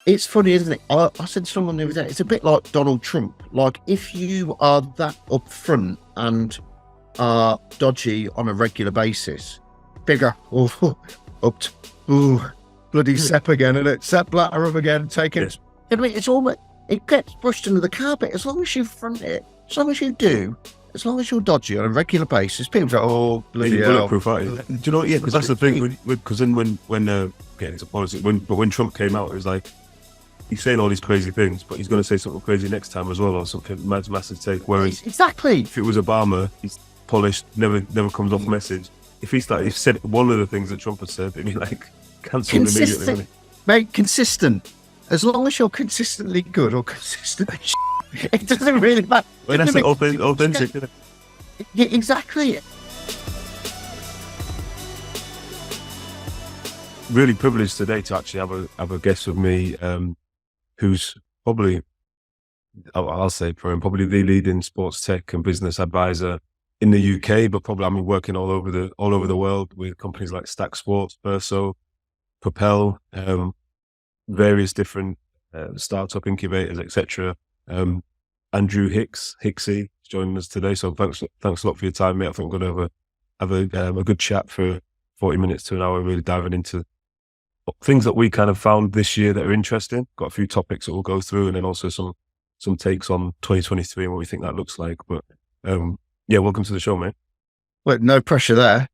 It's funny, isn't it? I said to someone the other day, it's a bit like Donald Trump. Like, if you are that upfront and are dodgy on a regular basis, bigger, up to, bloody Sepp again, and it Sepp Blatter up again, taking. Yes. I mean, it's almost, it gets brushed under the carpet. As long as you front it, as long as you do, as long as you're dodgy on a regular basis, people go, oh, bloody You're hell. bulletproof, aren't you? Do you know? Yeah, because that's the thing. Because then when getting into politics, when Trump came out, it was like he's saying all these crazy things, but he's going to say something crazy next time as well, or something massive take. Whereas Exactly, if it was Obama, he's polished, never comes off message. If he said one of the things that Trump had said, it'd be like cancelled immediately. Wouldn't it? Mate, consistent. As long as you're consistently good or consistently it doesn't really matter. Well, that's authentic, isn't it? Yeah, exactly. Really privileged today to actually have a guest with me, who's probably, I'll say for him, probably the leading sports tech and business advisor in the UK, but probably working all over the world with companies like Stack Sports, Verso, Propel, various different startup incubators, etc. Andrew Hicks, Hicksy, is joining us today. So thanks a lot for your time, mate. I think we're going to have a good chat for 40 minutes to an hour, really diving into things that we kind of found this year that are interesting. Got a few topics that we'll go through, and then also some takes on 2023 and what we think that looks like. But yeah, welcome to the show, mate. Well, no pressure there.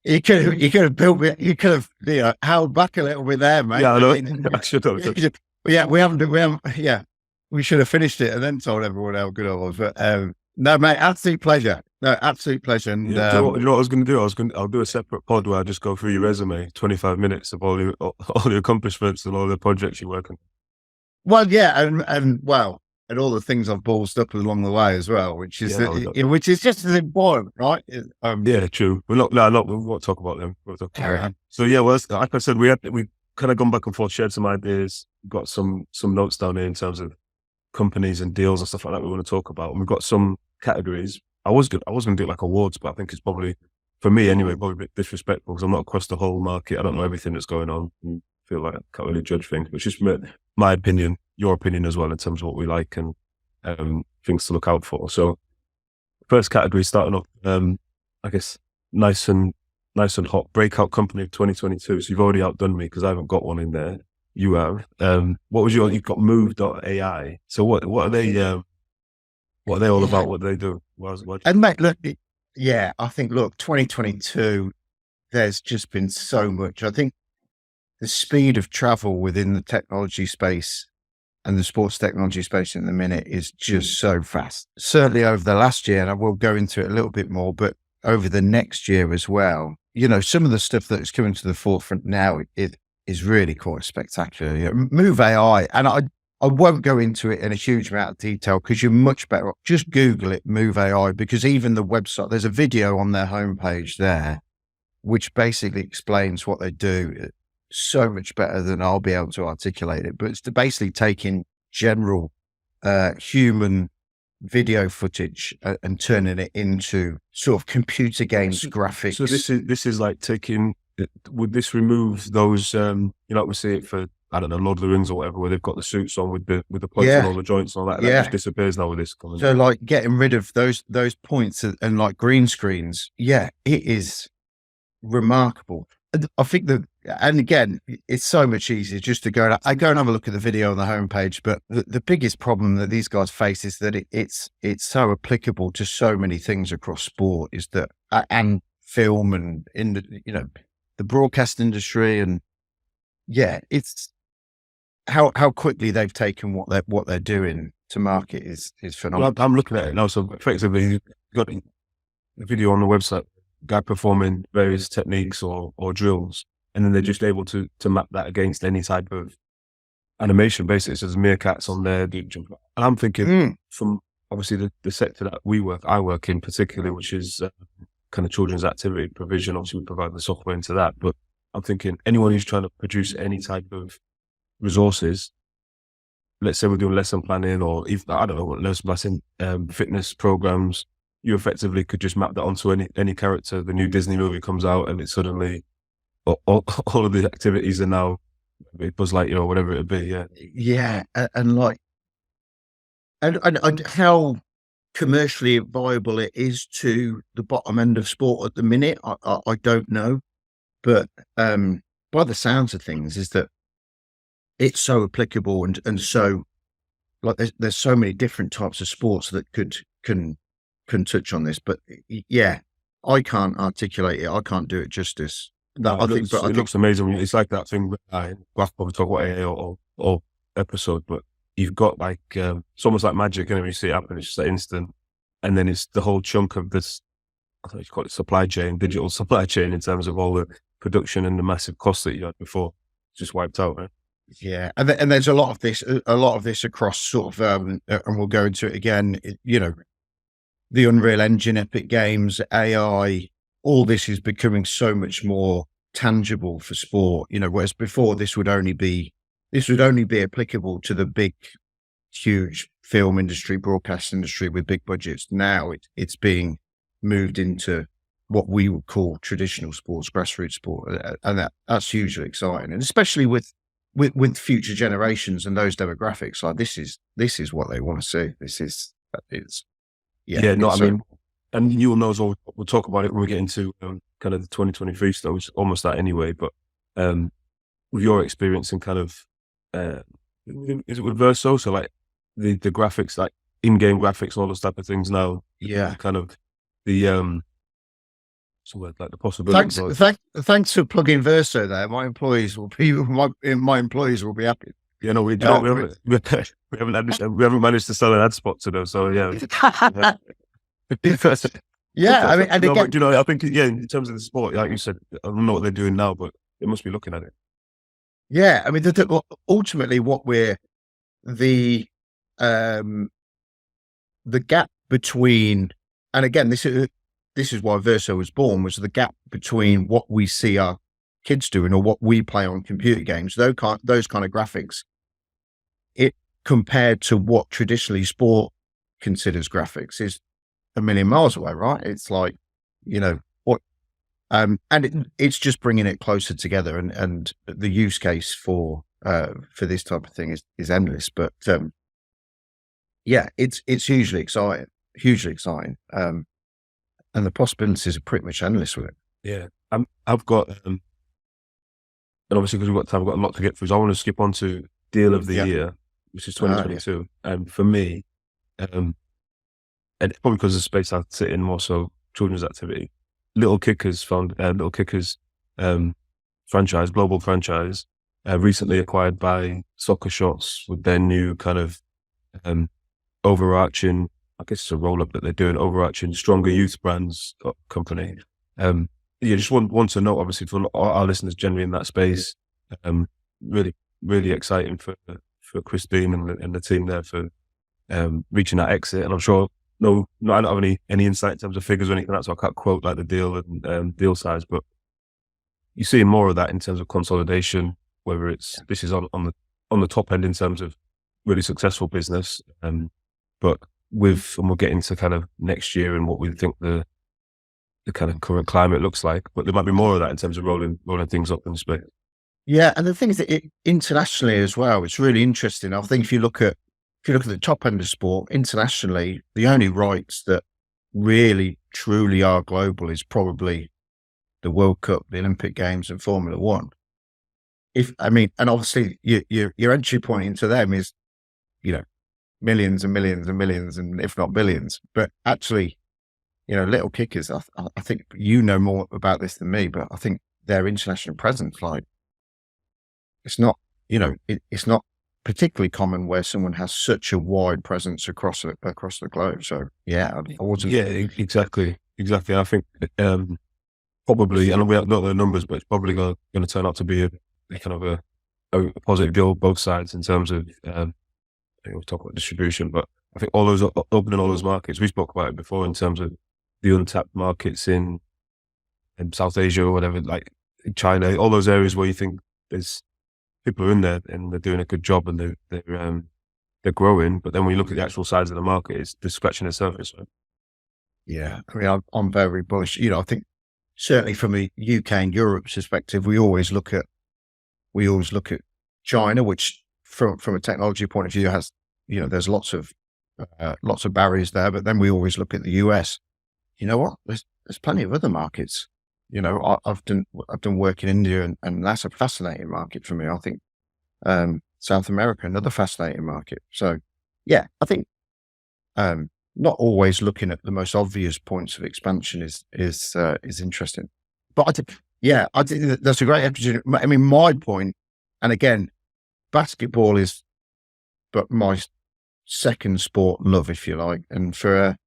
You could have built me. You could have held back a little bit there, mate. Yeah, I know. I should have. Yeah, we haven't. Yeah, we should have finished it and then told everyone how good I was. But no, mate, absolute pleasure. No, absolute pleasure. And, yeah, you know what I was going to do? I'll do a separate pod where I just go through your resume, 25 minutes of all the accomplishments and all the projects you're working. Well, yeah, and all the things I've ballsed up along the way as well, which is just as important, right? Yeah, true. We won't talk about them. So yeah, well, like I said, we kind of gone back and forth, shared some ideas, got some notes down here in terms of companies and deals and stuff like that we want to talk about, and we've got some categories. I was going to do like awards, but I think it's probably, for me anyway, probably a bit disrespectful because I'm not across the whole market. I don't know everything that's going on. And feel like I can't really judge things, but it's just my opinion, your opinion as well in terms of what we like and things to look out for. So first category, starting off, I guess nice and hot, breakout company of 2022. So you've already outdone me because I haven't got one in there. You have. What was you've got Move.ai. So what are they all about? What do they do? And mate, look, yeah, I think, 2022, there's just been so much. I think the speed of travel within the technology space and the sports technology space in the minute is just so fast. Certainly over the last year, and I will go into it a little bit more, but over the next year as well, some of the stuff that's coming to the forefront now, it is really quite spectacular. Move AI, and I won't go into it in a huge amount of detail because you're much better off. Just Google it, Move AI, because even the website, there's a video on their homepage there, which basically explains what they do so much better than I'll be able to articulate it. But it's basically taking general human video footage and turning it into sort of computer games graphics. So this is like taking. Would this remove those? We see it for, I don't know, Lord of the Rings or whatever, where they've got the suits on with the points and all the joints and all that. And that just disappears now with this. So like getting rid of those points and like green screens. Yeah, it is remarkable. I think and again, it's so much easier just to go and have a look at the video on the homepage. But the biggest problem that these guys face is that it's so applicable to so many things across sport, is that, and film and in the broadcast industry, and it's how quickly they've taken what they're doing to market is phenomenal. Well, I'm looking at it now. So effectively, you've got a video on the website, guy performing various techniques or drills, and then they're just able to map that against any type of animation. Basically, so there's meerkats on there, deep jump. And I'm thinking from obviously the sector that I work in particularly, which is kind of children's activity provision. Obviously, we provide the software into that, but I'm thinking anyone who's trying to produce any type of resources, let's say we're doing lesson planning or even, I don't know what lesson planning, fitness programs, you effectively could just map that onto any character. The new Disney movie comes out and it's suddenly all of the activities are now Buzz Lightyear or whatever it'd be. Yeah, Yeah, and like, and how commercially viable it is to the bottom end of sport at the minute, I don't know, but by the sounds of things, is that it's so applicable and so like there's so many different types of sports that can touch on this, but yeah, I can't articulate it. I can't do it justice. no, That I think, but I it think looks amazing. It's like that thing. We'll probably talk about it or episode, but you've got like it's almost like magic, and when you see it happen, it's just like instant, and then it's the whole chunk of this. I think you call it supply chain, digital supply chain, in terms of all the production and the massive costs that you had before, just wiped out. Right? yeah, and there's a lot of this across sort of, and we'll go into it again. You know, the Unreal Engine, Epic Games, AI, all this is becoming so much more tangible for sport. You know, whereas before this would only be applicable to the big, huge film industry, broadcast industry with big budgets. Now it's being moved into what we would call traditional sports, grassroots sport, and that's hugely exciting, and especially with future generations and those demographics. Like this is what they want to see. It's yeah, Yeah, no, it's I so mean, and you'll know as well. We'll talk about it when we get into kind of the 2023 stuff, which is almost that anyway. But with your experience in kind of, is it with Verso? So like the graphics, like in-game graphics, all those type of things now, yeah. kind of the so like the possibilities. Thanks for plugging Verso there. My employees will be happy. You know, we do not, we haven't managed to sell an ad spot to them. So yeah. Yeah, I mean, and no, again, but, you know, I think in terms of the sport, like you said, I don't know what they're doing now, but they must be looking at it. yeah, I mean, ultimately, what we're the um the gap between, and again, this is why Verso was born, was the gap between what we see our kids doing or what we play on computer games, those kind of graphics, it compared to what traditionally sport considers graphics is a million miles away, right? It's like, you know, what, and it's just bringing it closer together, and the use case for this type of thing is endless. But yeah, it's hugely exciting, and the possibilities are pretty much endless with it. Yeah, I've got, and obviously because we've got time, I've got a lot to get through. So I want to skip on to deal of the year, which is 2022. And for me, and it's probably because of the space I sit in, more so children's activity. Little Kickers franchise, global franchise, recently acquired by Soccer Shots with their new kind of overarching, I guess it's a roll up that they're doing, overarching stronger youth brands company. Yeah, just want to know, obviously, for our listeners generally in that space, really, really exciting for Chris Dean and the team there for reaching that exit. And I'm sure, I don't have any insight in terms of figures or anything like that, so I can't quote like the deal and deal size, but you're seeing more of that in terms of consolidation, whether this is on the top end in terms of really successful business, but and we'll get into kind of next year and what we think the kind of current climate looks like, but there might be more of that in terms of rolling things up in space. Yeah, and the thing is that internationally as well, it's really interesting. I think if you look at the top end of sport internationally, the only rights that really truly are global is probably the World Cup, the Olympic Games, and Formula One. And obviously your entry point into them is, you know, millions and millions and millions, and if not billions. But actually, you know, Little Kickers, I think you know more about this than me, but I think their international presence, like, it's not, you know, it's not particularly common where someone has such a wide presence across the globe. So yeah, I wasn't. Yeah, exactly. I think probably, and we don't know the numbers, but it's probably going to turn out to be a kind of a positive deal both sides in terms of. I think we'll talk about distribution, but I think opening all those markets, we spoke about it before in terms of the untapped markets in South Asia or whatever, like China, all those areas where you think there's people are in there and they're doing a good job and they're growing. But then when you look at the actual size of the market, it's just scratching the surface. Right? Yeah, I mean, I'm very bullish. You know, I think certainly from a UK and Europe perspective, we always look at China, which from a technology point of view has, there's lots of barriers there. But then we always look at the US. You know what? There's plenty of other markets. I've done work in India, and that's a fascinating market for me. I think South America, another fascinating market. So yeah, I think not always looking at the most obvious points of expansion is interesting. But I think that's a great opportunity. I mean, my point, and again, basketball is but my second sport love, if you like. And for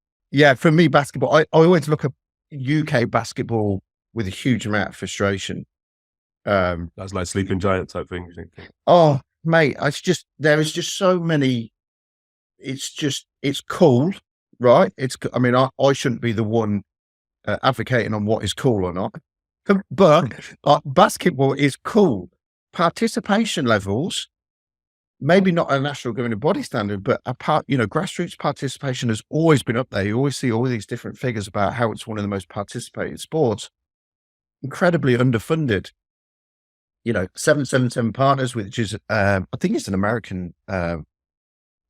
me, basketball, I always look at UK basketball with a huge amount of frustration. That's like sleeping giant type thing. Oh, mate, there is just so many. It's cool, right? I mean, I shouldn't be the one advocating on what is cool or not, but basketball is cool. Participation levels, maybe not a national governing body standard, but grassroots participation has always been up there. You always see all these different figures about how it's one of the most participated sports. Incredibly underfunded. 777 Partners, which is I think it's an American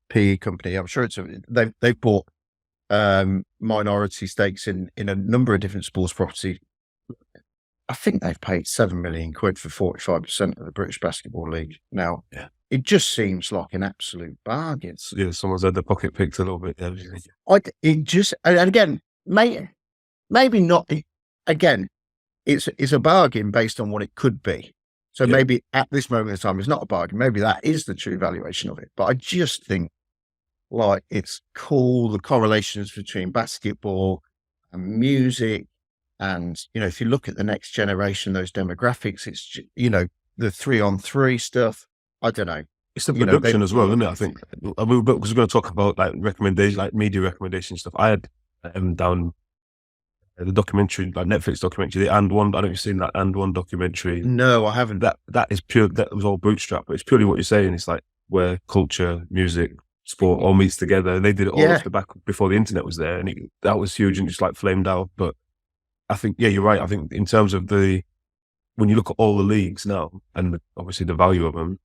PE company. I'm sure they've bought minority stakes in a number of different sports property. I think they've paid £7 million for 45% of the British Basketball League. Now, it just seems like an absolute bargain. Yeah, someone's had their pocket picked a little bit. And again, maybe not. Again, it's a bargain based on what it could be. So maybe at this moment in time, it's not a bargain. Maybe that is the true valuation of it. But I just think, like, it's cool, the correlations between basketball and music. And, if you look at the next generation, those demographics, it's, the 3-on-3 stuff. I don't know. It's the production as well, isn't it? I think. Because we're going to talk about like recommendations, like media recommendation stuff. I had down the documentary, like Netflix documentary, the And One. I don't know if you've seen that And One documentary. No, I haven't. That is pure. That was all bootstrap, but it's purely what you're saying. It's like where culture, music, sport all meets together. They did it all off the back before the internet was there, and that was huge and just like flamed out. But I think, you're right. I think in terms of when you look at all the leagues now, and obviously the value of them,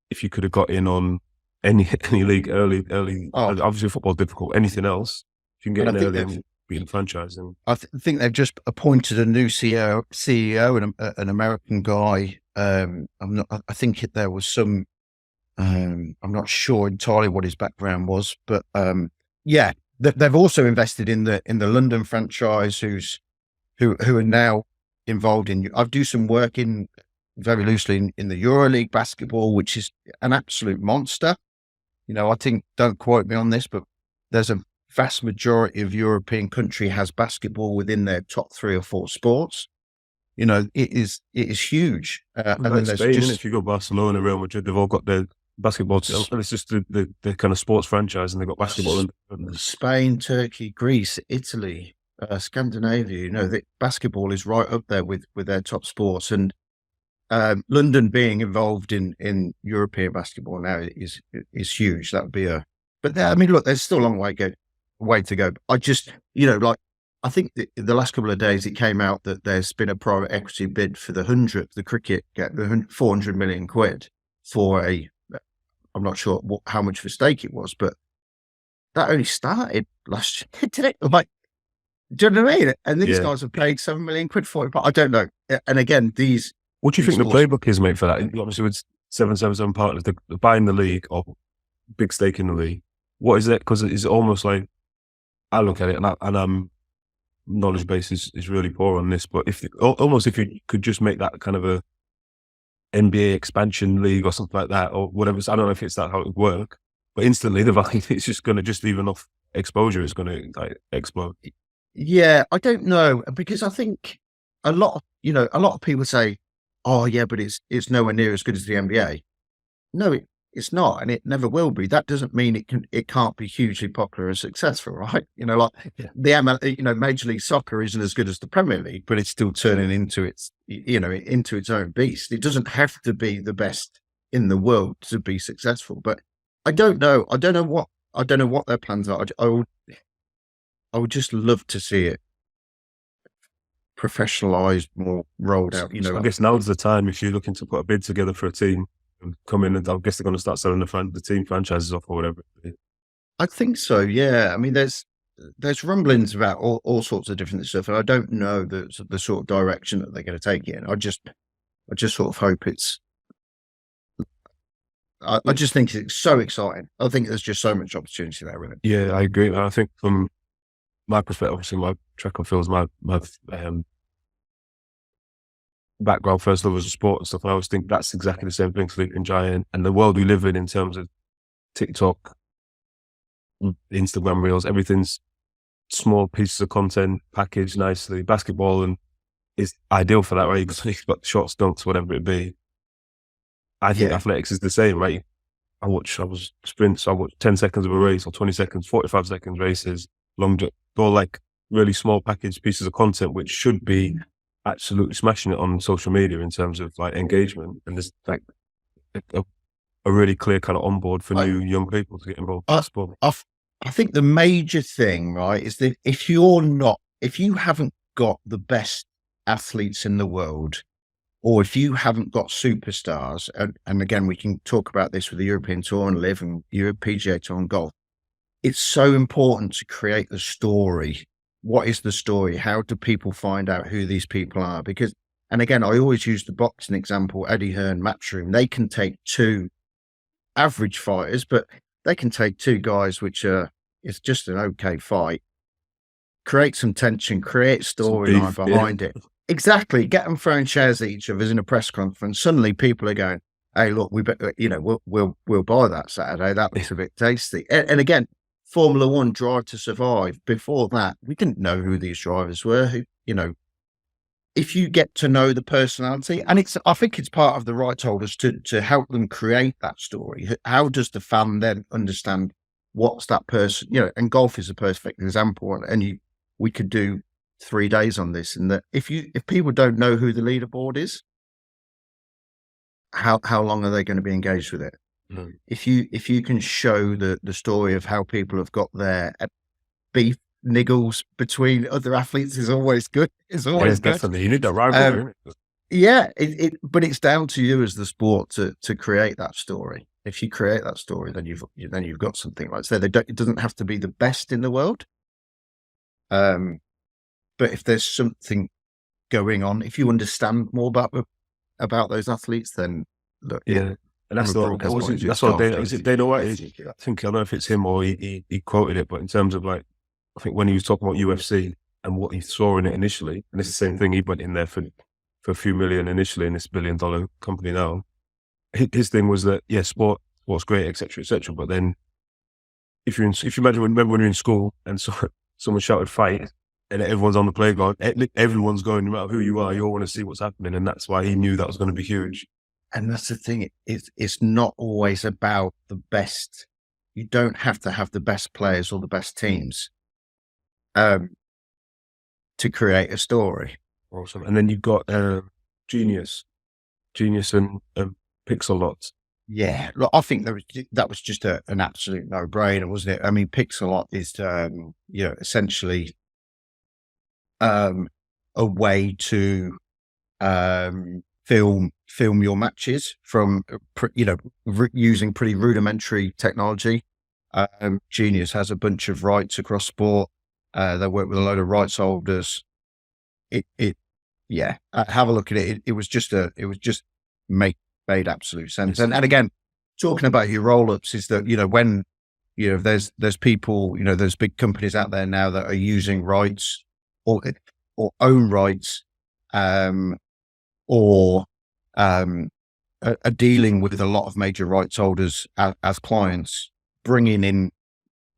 if you could have got in on any league early, obviously football's difficult. Anything else, if you can get in early and be in a franchise. And I think they've just appointed a new CEO and an American guy. I think there was some. I'm not sure entirely what his background was, but they've also invested in the London franchise, who are now involved in. I do some work very loosely in the EuroLeague basketball, which is an absolute monster. I think, don't quote me on this, but there's a vast majority of European country has basketball within their top 3 or 4 sports. It is huge. And then there's Spain, if you go Barcelona, Real Madrid, they've all got their basketball. And it's just the kind of sports franchise, and they've got basketball. Spain, Turkey, Greece, Italy, Scandinavia. The basketball is right up there with their top sports, and London being involved in European basketball now is huge. That would be but look, there's still a long way to go. I just, I think the last couple of days it came out that there's been a private equity bid for the cricket, get the 400 million quid for I'm not sure how much of a stake it was, but that only started last year, didn't it? Like, do you know what I mean? And these guys have paid 7 million quid for it, but I don't know. And again, what do you think the playbook is, mate, for that? Obviously, with 777 Partners, they're buying the league or big stake in the league. What is it? Because it's almost like, I look at it and I'm knowledge base is really poor on this, but if you could just make that kind of a NBA expansion league or something like that, or whatever. I don't know if it's that how it would work, but instantly the value, it's just going to just leave enough exposure, it's going to like explode. Yeah, I don't know, because I think a lot of people say, oh yeah, but it's nowhere near as good as the NBA. No, it's not, and it never will be. That doesn't mean it can't be hugely popular and successful, right? Major League Soccer isn't as good as the Premier League, but it's still turning into its own beast. It doesn't have to be the best in the world to be successful. But I don't know. I don't know what their plans are. I would just love to see it professionalized, more rolled out. I guess now's the time if you're looking to put a bid together for a team. come in, and I guess they're going to start selling the team franchises off or whatever. I think so. Yeah. I mean, there's rumblings about all sorts of different stuff, and I don't know the sort of direction that they're going to take it in. I just sort of hope it's. I just think it's so exciting. I think there's just so much opportunity there with it. Yeah, I agree. I think from my perspective, obviously, my track and field is my background first love as a sport and stuff. And I always think that's exactly the same thing, Sleeping Giant, and the world we live in terms of TikTok, Instagram Reels, everything's small pieces of content packaged nicely. Basketball and is ideal for that, right? You've got short stunts, whatever it be. I think athletics is the same, right? I watch sprints, I watch 10 seconds of a race or 20 seconds, 45 seconds races, long jump, all like really small packaged pieces of content, which should be absolutely smashing it on social media in terms of like engagement. And there's like a really clear kind of onboard for new young people to get involved in sport. I think the major thing, right, is that if you haven't got the best athletes in the world, or if you haven't got superstars, and again, we can talk about this with the European Tour and Live and Europe PGA Tour and golf, it's so important to create the story. What is the story? How do people find out who these people are? Because, and again, I always use the boxing example, Eddie Hearn, Matchroom. They can take two average fighters, but they can take two guys, it's just an okay fight, create some tension, create storyline behind it. Exactly. Get them throwing chairs at each other in a press conference. Suddenly people are going, hey, look, we'll buy that Saturday. That looks a bit tasty. And again, Formula One, Drive to Survive. Before that, we didn't know who these drivers were. If you get to know the personality, and I think it's part of the rights holders to help them create that story. How does the fan then understand what's that person? And golf is a perfect example. And we could do 3 days on this, and that if people don't know who the leaderboard is, how long are they going to be engaged with it? Mm. If you can show the story of how people have got their beef niggles between other athletes, is always good. It's always good. Definitely, you need that rivalry. Yeah, but it's down to you as the sport to create that story. If you create that story, then you've got something like so. It doesn't have to be the best in the world. But if there's something going on, if you understand more about those athletes, then look. Yeah, and that's what is it Dana White? I think, I don't know if it's him or he quoted it, but in terms of like, I think when he was talking about UFC and what he saw in it initially, and it's the same thing, he went in there for a few million initially in this $1 billion company now. His thing was that, sport's great, etc., but then if you imagine, remember when you're in school and someone shouted fight, and everyone's on the playground, everyone's going, no matter who you are, you all want to see what's happening. And that's why he knew that was going to be huge. And that's the thing. It's not always about the best. You don't have to have the best players or the best teams to create a story. Awesome. And then you've got Genius and Pixelot. Yeah, look, I think that was just an absolute no-brainer, wasn't it? I mean, Pixelot is, essentially a way to film your matches from using pretty rudimentary technology. Genius has a bunch of rights across sport. They work with a load of rights holders. Have a look at it. It was just made absolute sense. And again, talking about your roll-ups is that when there's people, there's big companies out there now that are using rights or own rights, or are dealing with a lot of major rights holders as clients, bringing in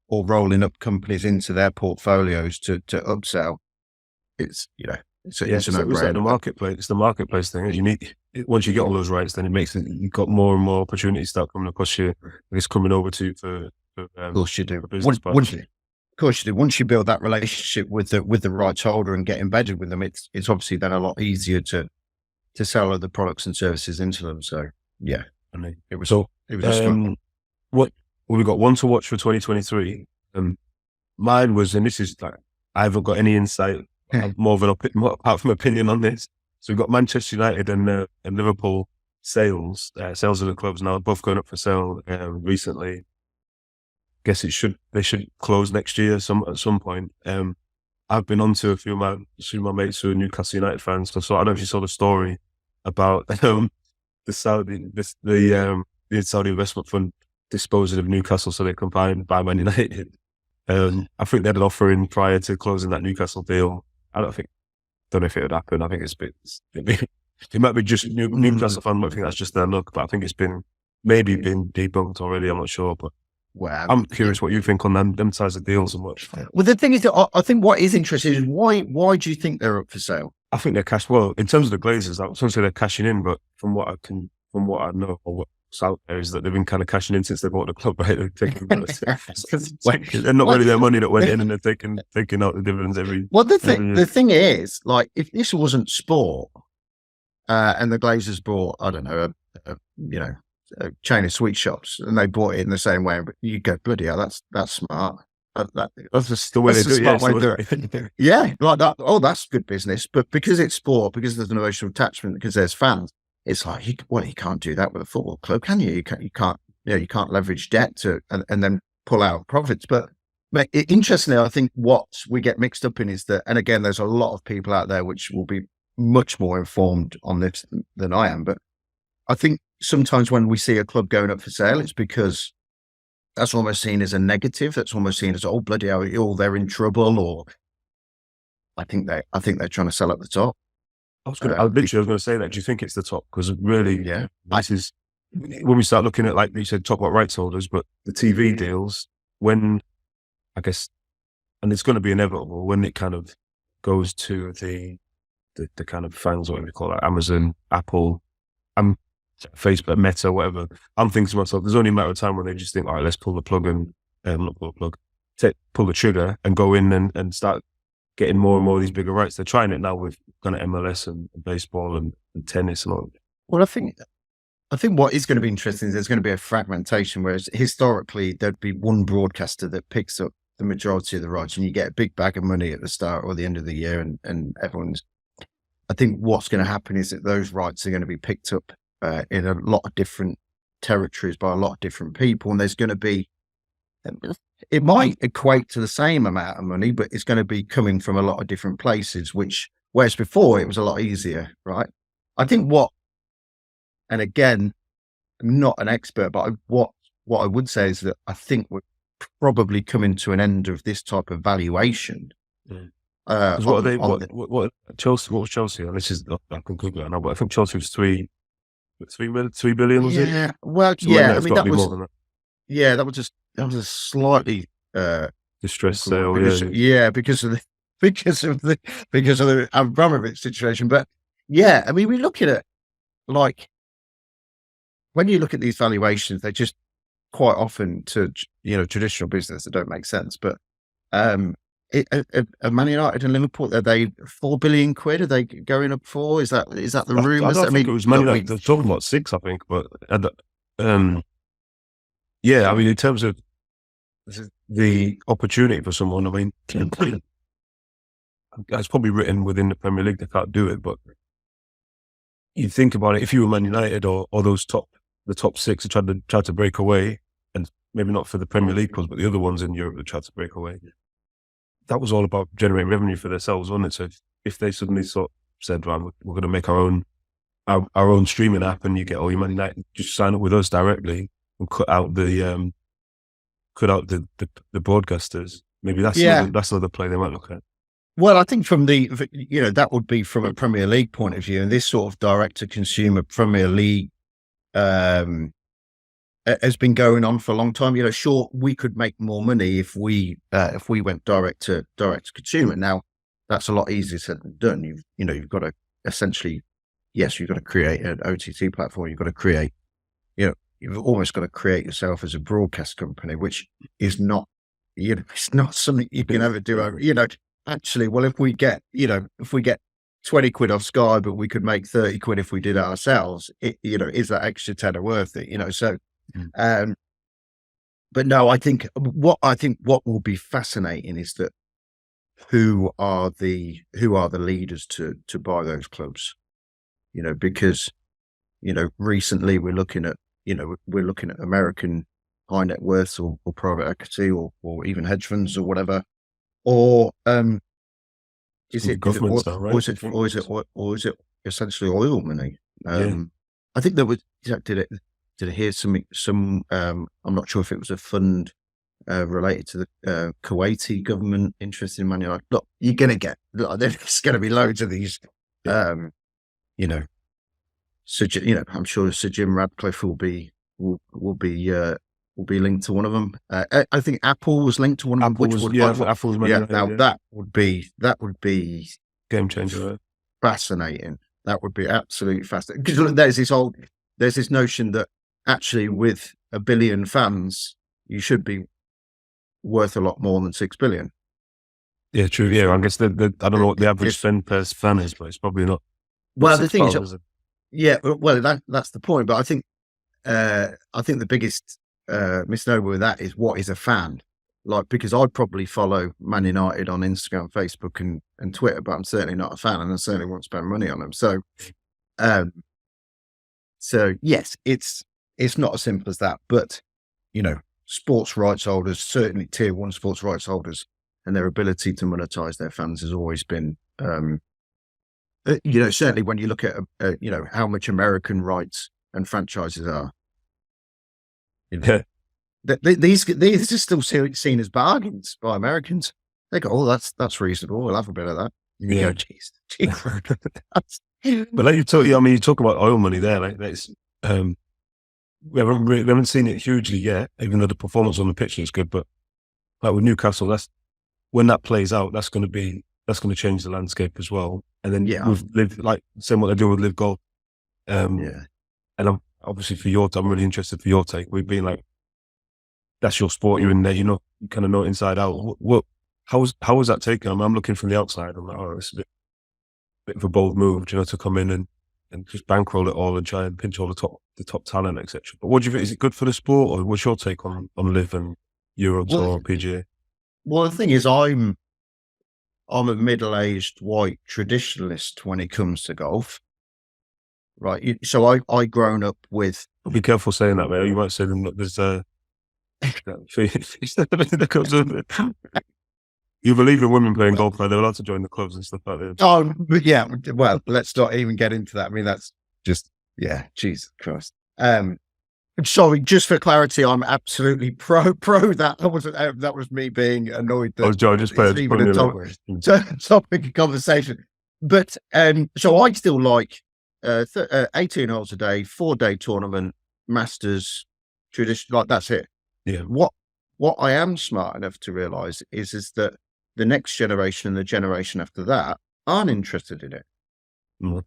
or rolling up companies into their portfolios to upsell. It's a no-brainer. It's like the marketplace. It's the marketplace thing. You need, once you get all those rights, then it makes it, you've got more and more opportunities start coming across you. It's coming over to for of course you do. Of course you do. Once you build that relationship with the rights holder and get embedded with them, it's obviously then a lot easier to sell other products and services into them. So yeah, I mean, it was fun. What we got one to watch for 2023. Mine was, and this is like, I haven't got any insight, more of an apart from opinion on this. So we've got Manchester United and Liverpool sales of the clubs now, both going up for sale recently. Guess they should close next year at some point. I've been on to a few of my mates who are Newcastle United fans. So I don't know if you saw the story about the Saudi investment fund disposing of Newcastle so they can buy Man United. I think they had an offer in prior to closing that Newcastle deal. I don't know if it would happen. I think it might be just Newcastle fans might think that's just their luck, but I think it's maybe been debunked already. I'm not sure, but I'm curious what you think on them size of deals and what. Well, the thing is that I think what is interesting is why do you think they're up for sale? I think they're well, in terms of the Glazers, I was going to say they're cashing in, but from what I know or what's out there is that they've been kind of cashing in since they bought the club, right? They're not really their money that went in, and they're taking out the dividends every. Well, the thing is, like, if this wasn't sport, and the Glazers bought, I don't know, a chain of sweet shops, and they bought it in the same way, but you go, bloody hell, that's smart. That's just the way they do it. Smart way to do it. Yeah, like that. Oh, that's good business. But because it's sport, because there's an emotional attachment, because there's fans, it's like, you can't do that with a football club, can you? You can't leverage debt and then pull out profits. But interestingly, I think what we get mixed up in is that, and again, there's a lot of people out there which will be much more informed on this than I am, but I think sometimes when we see a club going up for sale, it's because that's almost seen as a negative. That's almost seen as, oh, bloody hell, they're in trouble, or I think they're trying to sell at the top. I was going to say that. Do you think it's the top? Because really, this is when we start looking at, like you said, talk about rights holders, but the TV deals, when I guess, and it's going to be inevitable when it kind of goes to the kind of fans, whatever you call it, Amazon, Apple, Facebook, Meta, whatever. I'm thinking to myself, there's only a matter of time when they just think, all right, let's pull the plug and pull the trigger and go in and start getting more and more of these bigger rights. They're trying it now with kind of MLS and baseball and tennis and all. Well, I think what is going to be interesting is there's going to be a fragmentation, whereas historically there'd be one broadcaster that picks up the majority of the rights, and you get a big bag of money at the start or the end of the year, and everyone's. I think what's going to happen is that those rights are going to be picked up in a lot of different territories by a lot of different people, and there's going to be. It might equate to the same amount of money, but it's going to be coming from a lot of different places, whereas before it was a lot easier, right? I think and again, I'm not an expert, but what I would say is that I think we're probably coming to an end of this type of valuation. What Chelsea? What was Chelsea? And this is, I can Google it now, but I think Chelsea was 3 billion, was it? Yeah, well, So yeah, I mean, that was more than that. Yeah, that was a slightly distressed sale. Because of the Abramovich situation. But yeah, I mean, we look at it like when you look at these valuations, they're just quite often to traditional business that don't make sense. But Man United and Liverpool, are they 4 billion quid? Are they going up for? Is that the rumors? I think it was Man United. They're talking about 6, I think. But yeah, I mean, in terms of the opportunity for someone, I mean, it's probably written within the Premier League they can't do it, but you think about it, if you were Man United or those the top 6 that tried to break away, and maybe not for the Premier League clubs, but the other ones in Europe that tried to break away, that was all about generating revenue for themselves, wasn't it? So if they suddenly said, right, we're going to make our own streaming app, and you get all your Man United, just sign up with us directly and cut out the broadcasters. Maybe that's another play they might look at. Well, I think from that would be from a Premier League point of view, and this sort of direct to consumer Premier League has been going on for a long time. Sure, we could make more money if we went direct to consumer. Now, that's a lot easier said than done. You've got to essentially, yes, you've got to create an OTT platform. You've got to create, you've almost got to create yourself as a broadcast company, which is not, it's not something you can ever do. Actually, well, if we get 20 quid off Sky, but we could make 30 quid if we did it ourselves, is that extra tenner worth it? So, but no, I think what will be fascinating is that who are the leaders to buy those clubs, because recently we're looking at American high net worths or private equity or even hedge funds or whatever, or governments now, right? or is it essentially oil money? Yeah. I think there was did I hear some I'm not sure if it was a fund related to the Kuwaiti government interested in money. Like, look, you're gonna get there's gonna be loads of these. Yeah. I'm sure Sir Jim Radcliffe will be linked to one of them. I think Apple was linked to one of them. Apple's money. Yeah, now that would be game changer. Right? Fascinating. That would be absolutely fascinating. Because there's this notion that actually with 1 billion fans, you should be worth a lot more than 6 billion. Yeah, true. Yeah, I guess I don't know what the average spend per fan is, but it's probably not. Well, the thing is, that's the point. But I think the biggest misnomer with that is, what is a fan? Like, because I'd probably follow Man United on Instagram, Facebook, and Twitter, but I'm certainly not a fan, and I certainly won't spend money on them. So yes, it's not as simple as that. But sports rights holders, certainly tier 1 sports rights holders, and their ability to monetize their fans has always been, certainly when you look at how much American rights and franchises are. Yeah. These are still seen as bargains by Americans. They go, "Oh, that's reasonable. We'll have a bit of that." Yeah. Jeez. But like you talk about oil money there. Like that's we haven't seen it hugely yet, even though the performance on the pitch is good. But like with Newcastle, that's when that plays out. That's going to change the landscape as well. And then with Live, like same what they do with Live Golf. And I'm obviously I'm really interested for your take. We've been like, that's your sport. You're in there. You kind of know it inside out. How was that taken? I'm looking from the outside. I'm like, oh, it's a bit of a bold move, to come in and just bankroll it all and try and pinch all the top talent, etc. But what do you think? Is it good for the sport, or what's your take on Live and Euro Tour or PGA? Well, the thing is, I'm a middle-aged white traditionalist when it comes to golf, right? So I grown up with. Be careful saying that, mate. You might say them. There's you believe in women playing golf, they're allowed to join the clubs and stuff like that. Oh, but yeah. Well, let's not even get into that. I mean, that's just Jesus Christ. Sorry, just for clarity, I'm absolutely pro that. That was me being annoyed that just it's even a topic of conversation. But so I still like 18 holes a day, 4-day tournament, Masters, tradition, like that's it. Yeah. What I am smart enough to realise is that the next generation and the generation after that aren't interested in it. Mm.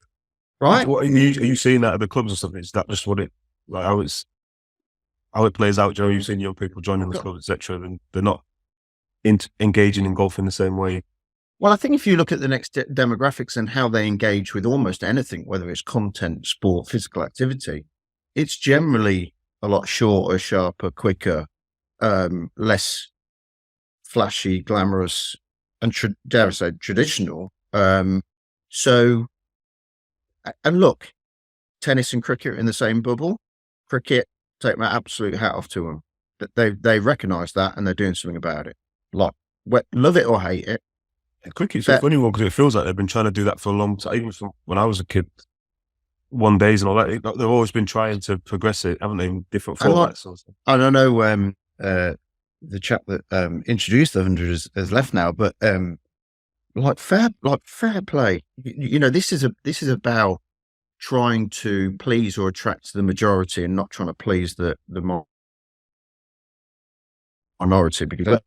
Right? Are you seeing that at the clubs or something? Is that just what it like? How it plays out, Joe? You've seen young people joining the clubs, etc., and they're not engaging in golf in the same way. Well, I think if you look at the next demographics and how they engage with almost anything, whether it's content, sport, physical activity, it's generally a lot shorter, sharper, quicker, less flashy, glamorous, and dare I say traditional. So, and look, tennis and cricket are in the same bubble. Cricket, take my absolute hat off to them. That they recognise that and they're doing something about it. Like, love it or hate it. Cricket's a funny one because it feels like they've been trying to do that for a long time. Even from when I was a kid, one days and all that, they've always been trying to progress it, haven't they? In different formats. And I know the chap that introduced the 100 has left now, but fair play. This is about trying to please or attract the majority and not trying to please the minority. Because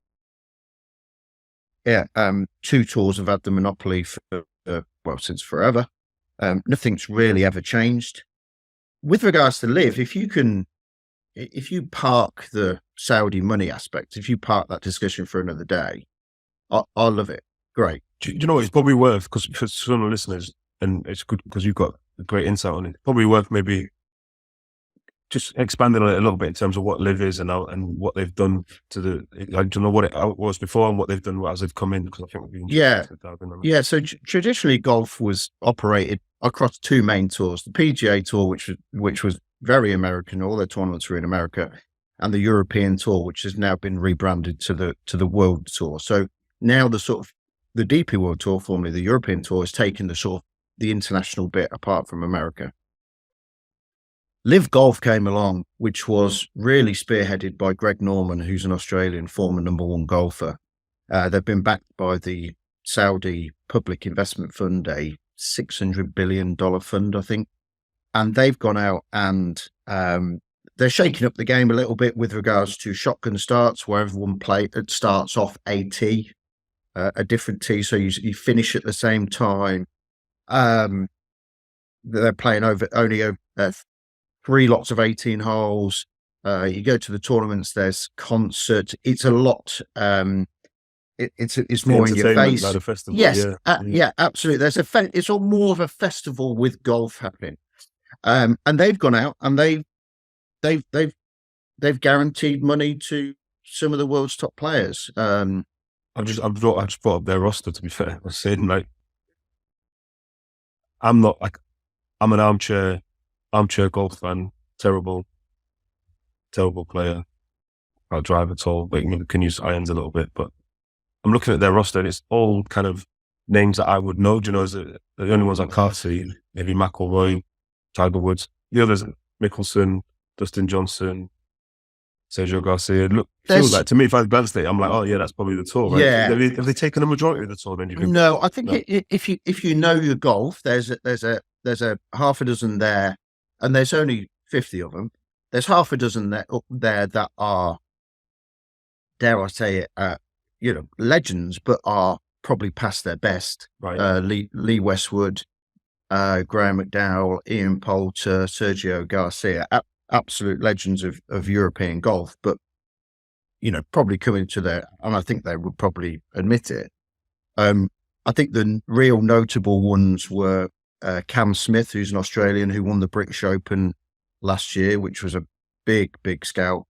two tours have had the monopoly for since forever. Nothing's really ever changed. With regards to Live, if you park the Saudi money aspect, if you park that discussion for another day, I love it. Great. Do you know what? It's probably worth, because for some of the listeners, and it's good because you've got a great insight on it, probably worth maybe just expanding on it a little bit in terms of what Live is and what they've done to the. I don't know what it was before and what they've done as they've come in, because I think we've been So traditionally golf was operated across two main tours: the PGA Tour, which was very American, all their tournaments were in America, and the European Tour, which has now been rebranded to the World Tour. So now the DP World Tour, formerly the European Tour, has taken the international bit apart from America. Live Golf came along, which was really spearheaded by Greg Norman, who's an Australian former #1 golfer. They've been backed by the Saudi Public Investment Fund, a $600 billion fund, I think. And they've gone out and they're shaking up the game a little bit with regards to shotgun starts, where everyone starts off a tee, a different tee, so you finish at the same time. They're playing only 3 lots of 18 holes. You go to the tournaments, there's concerts. It's a lot. It's more in your face. Like a festival. Yes, yeah, absolutely. There's it's all more of a festival with golf happening. And they've gone out and they've guaranteed money to some of the world's top players. I just brought up their roster, to be fair. I was saying, like, I'm an armchair golf fan, terrible player. I'll drive at all, but can use irons a little bit. But I'm looking at their roster and it's all kind of names that I would know. Do you know, the only ones I can't see, maybe McIlroy, Tiger Woods. The others, Mickelson, Dustin Johnson, Sergio Garcia. Feels like, to me, if I glanced at it, I'm like, oh yeah, that's probably the tour, right? Yeah. Have they taken a majority of the tour then, do you think? No, I think if you know your golf, there's a half a dozen there, and there's only 50 of them. There's half a dozen there that are, dare I say it, legends, but are probably past their best. Right. Lee Westwood, Graham McDowell, Ian Poulter, Sergio Garcia, absolute legends of European golf, but probably coming to their, and I think they would probably admit it. I think the real notable ones were Cam Smith, who's an Australian who won the British Open last year, which was a big scout.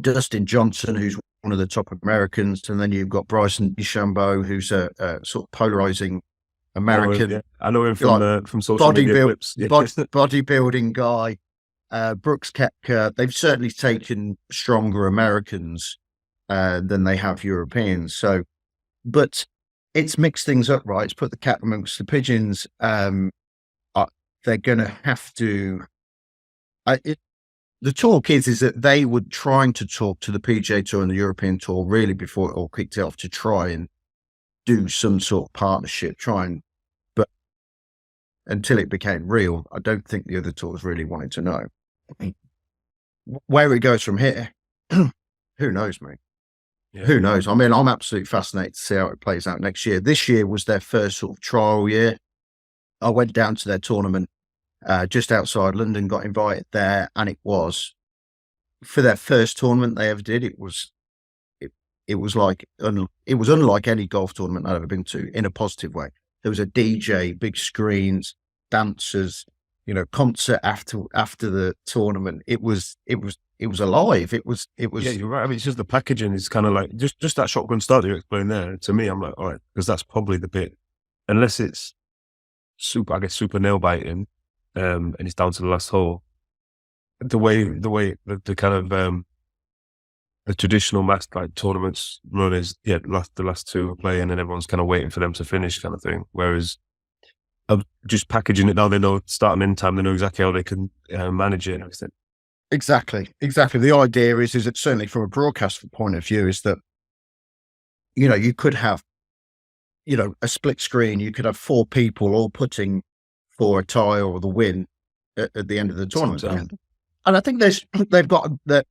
Dustin Johnson, who's one of the top Americans, and then you've got Bryson DeChambeau, who's a sort of polarizing American. I know him from social media clips. Bodybuilding guy. Brooks Koepka. They've certainly taken stronger Americans than they have Europeans. So, but it's mixed things up, right? It's put the cat amongst the pigeons. They're going to have to. The talk is that they were trying to talk to the PGA Tour and the European Tour really before it all kicked off to try and do some sort of partnership, but until it became real, I don't think the other tours really wanted to know. Where it goes from here, who knows, mate? Yeah. Who knows? I mean, I'm absolutely fascinated to see how it plays out next year. This year was their first sort of trial year. I went down to their tournament just outside London, got invited there, and it was, for their first tournament they ever did, it was unlike any golf tournament I've ever been to in a positive way. There was a DJ, big screens, dancers, concert after the tournament. It was alive. It was. Yeah, you're right. I mean, it's just the packaging is kind of like just that shotgun start you explained there. To me, I'm like, all right, because that's probably the bit, unless it's super nail biting, and it's down to the last hole. The way the kind of the traditional match like tournaments run is the last two are playing and everyone's kind of waiting for them to finish kind of thing. Whereas just packaging it now, they know start and end time, they know exactly how they can manage it and everything. Exactly. The idea is that certainly from a broadcast point of view is that you could have a split screen. You could have 4 people all putting for a tie or the win at the end of the tournament. And I think they've got that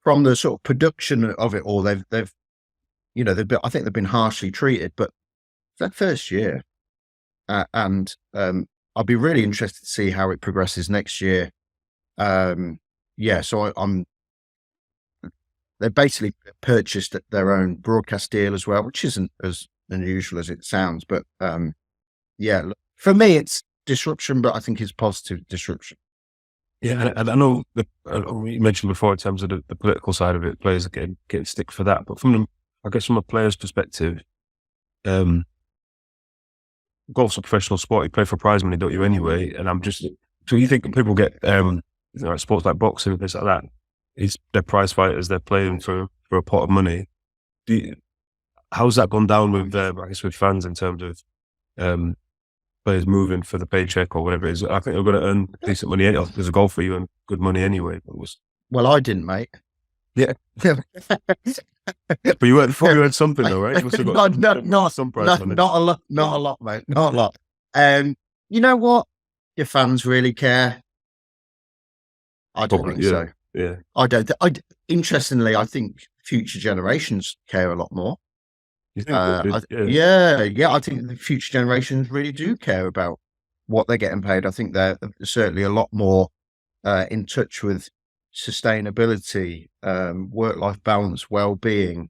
from the sort of production of it all. They've I think they've been harshly treated, but it's their first year. And I'll be really interested to see how it progresses next year. So they basically purchased their own broadcast deal as well, which isn't as unusual as it sounds. But for me, it's disruption, but I think it's positive disruption. Yeah, and I know you mentioned before in terms of the political side of it, players are getting stick for that. But from a player's perspective, golf's a professional sport. You play for prize money, don't you? Anyway, and so you think people get sports like boxing and things like that? They're prize fighters. They're playing for a pot of money. How's that gone down with I guess with fans in terms of players moving for the paycheck or whatever it is? I think they're going to earn decent money. As a golfer, you earn good money anyway. Well, I didn't, mate. Yeah. But you earned something though, right? You must have got some prize money. Not a lot, mate. Not a lot. You know what? Your fans really care. I don't think so. Yeah. I don't. Interestingly, I think future generations care a lot more. You think? I think the future generations really do care about what they're getting paid. I think they're certainly a lot more in touch with sustainability, work-life balance, well-being,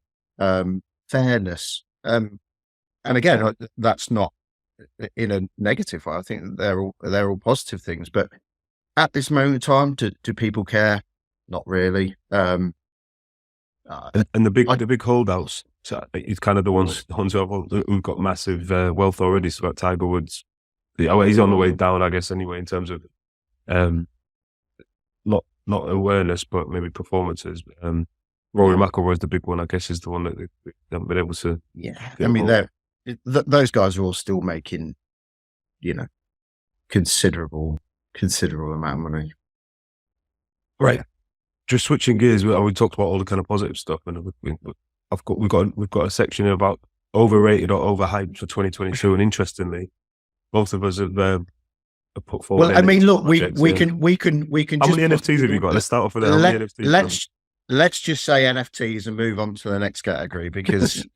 fairness. And again, that's not in a negative way. I think they're all positive things. But at this moment in time, do people care? Not really. And the big holdouts, so it's kind of the ones who've got massive wealth already. So about Tiger Woods, he's on the way down, I guess, anyway, in terms of not awareness, but maybe performances. Rory McIlroy is the big one, I guess, is the one that they haven't been able to. Yeah, I mean, those guys are all still making, considerable amount of money. Right. Just switching gears, we talked about all the kind of positive stuff, and we've got a section about overrated or overhyped for 2022, and interestingly, both of us have put forward. Well, I mean, look, we can. How many NFTs have you got? Let's start off with that. Let's just say NFTs and move on to the next category, because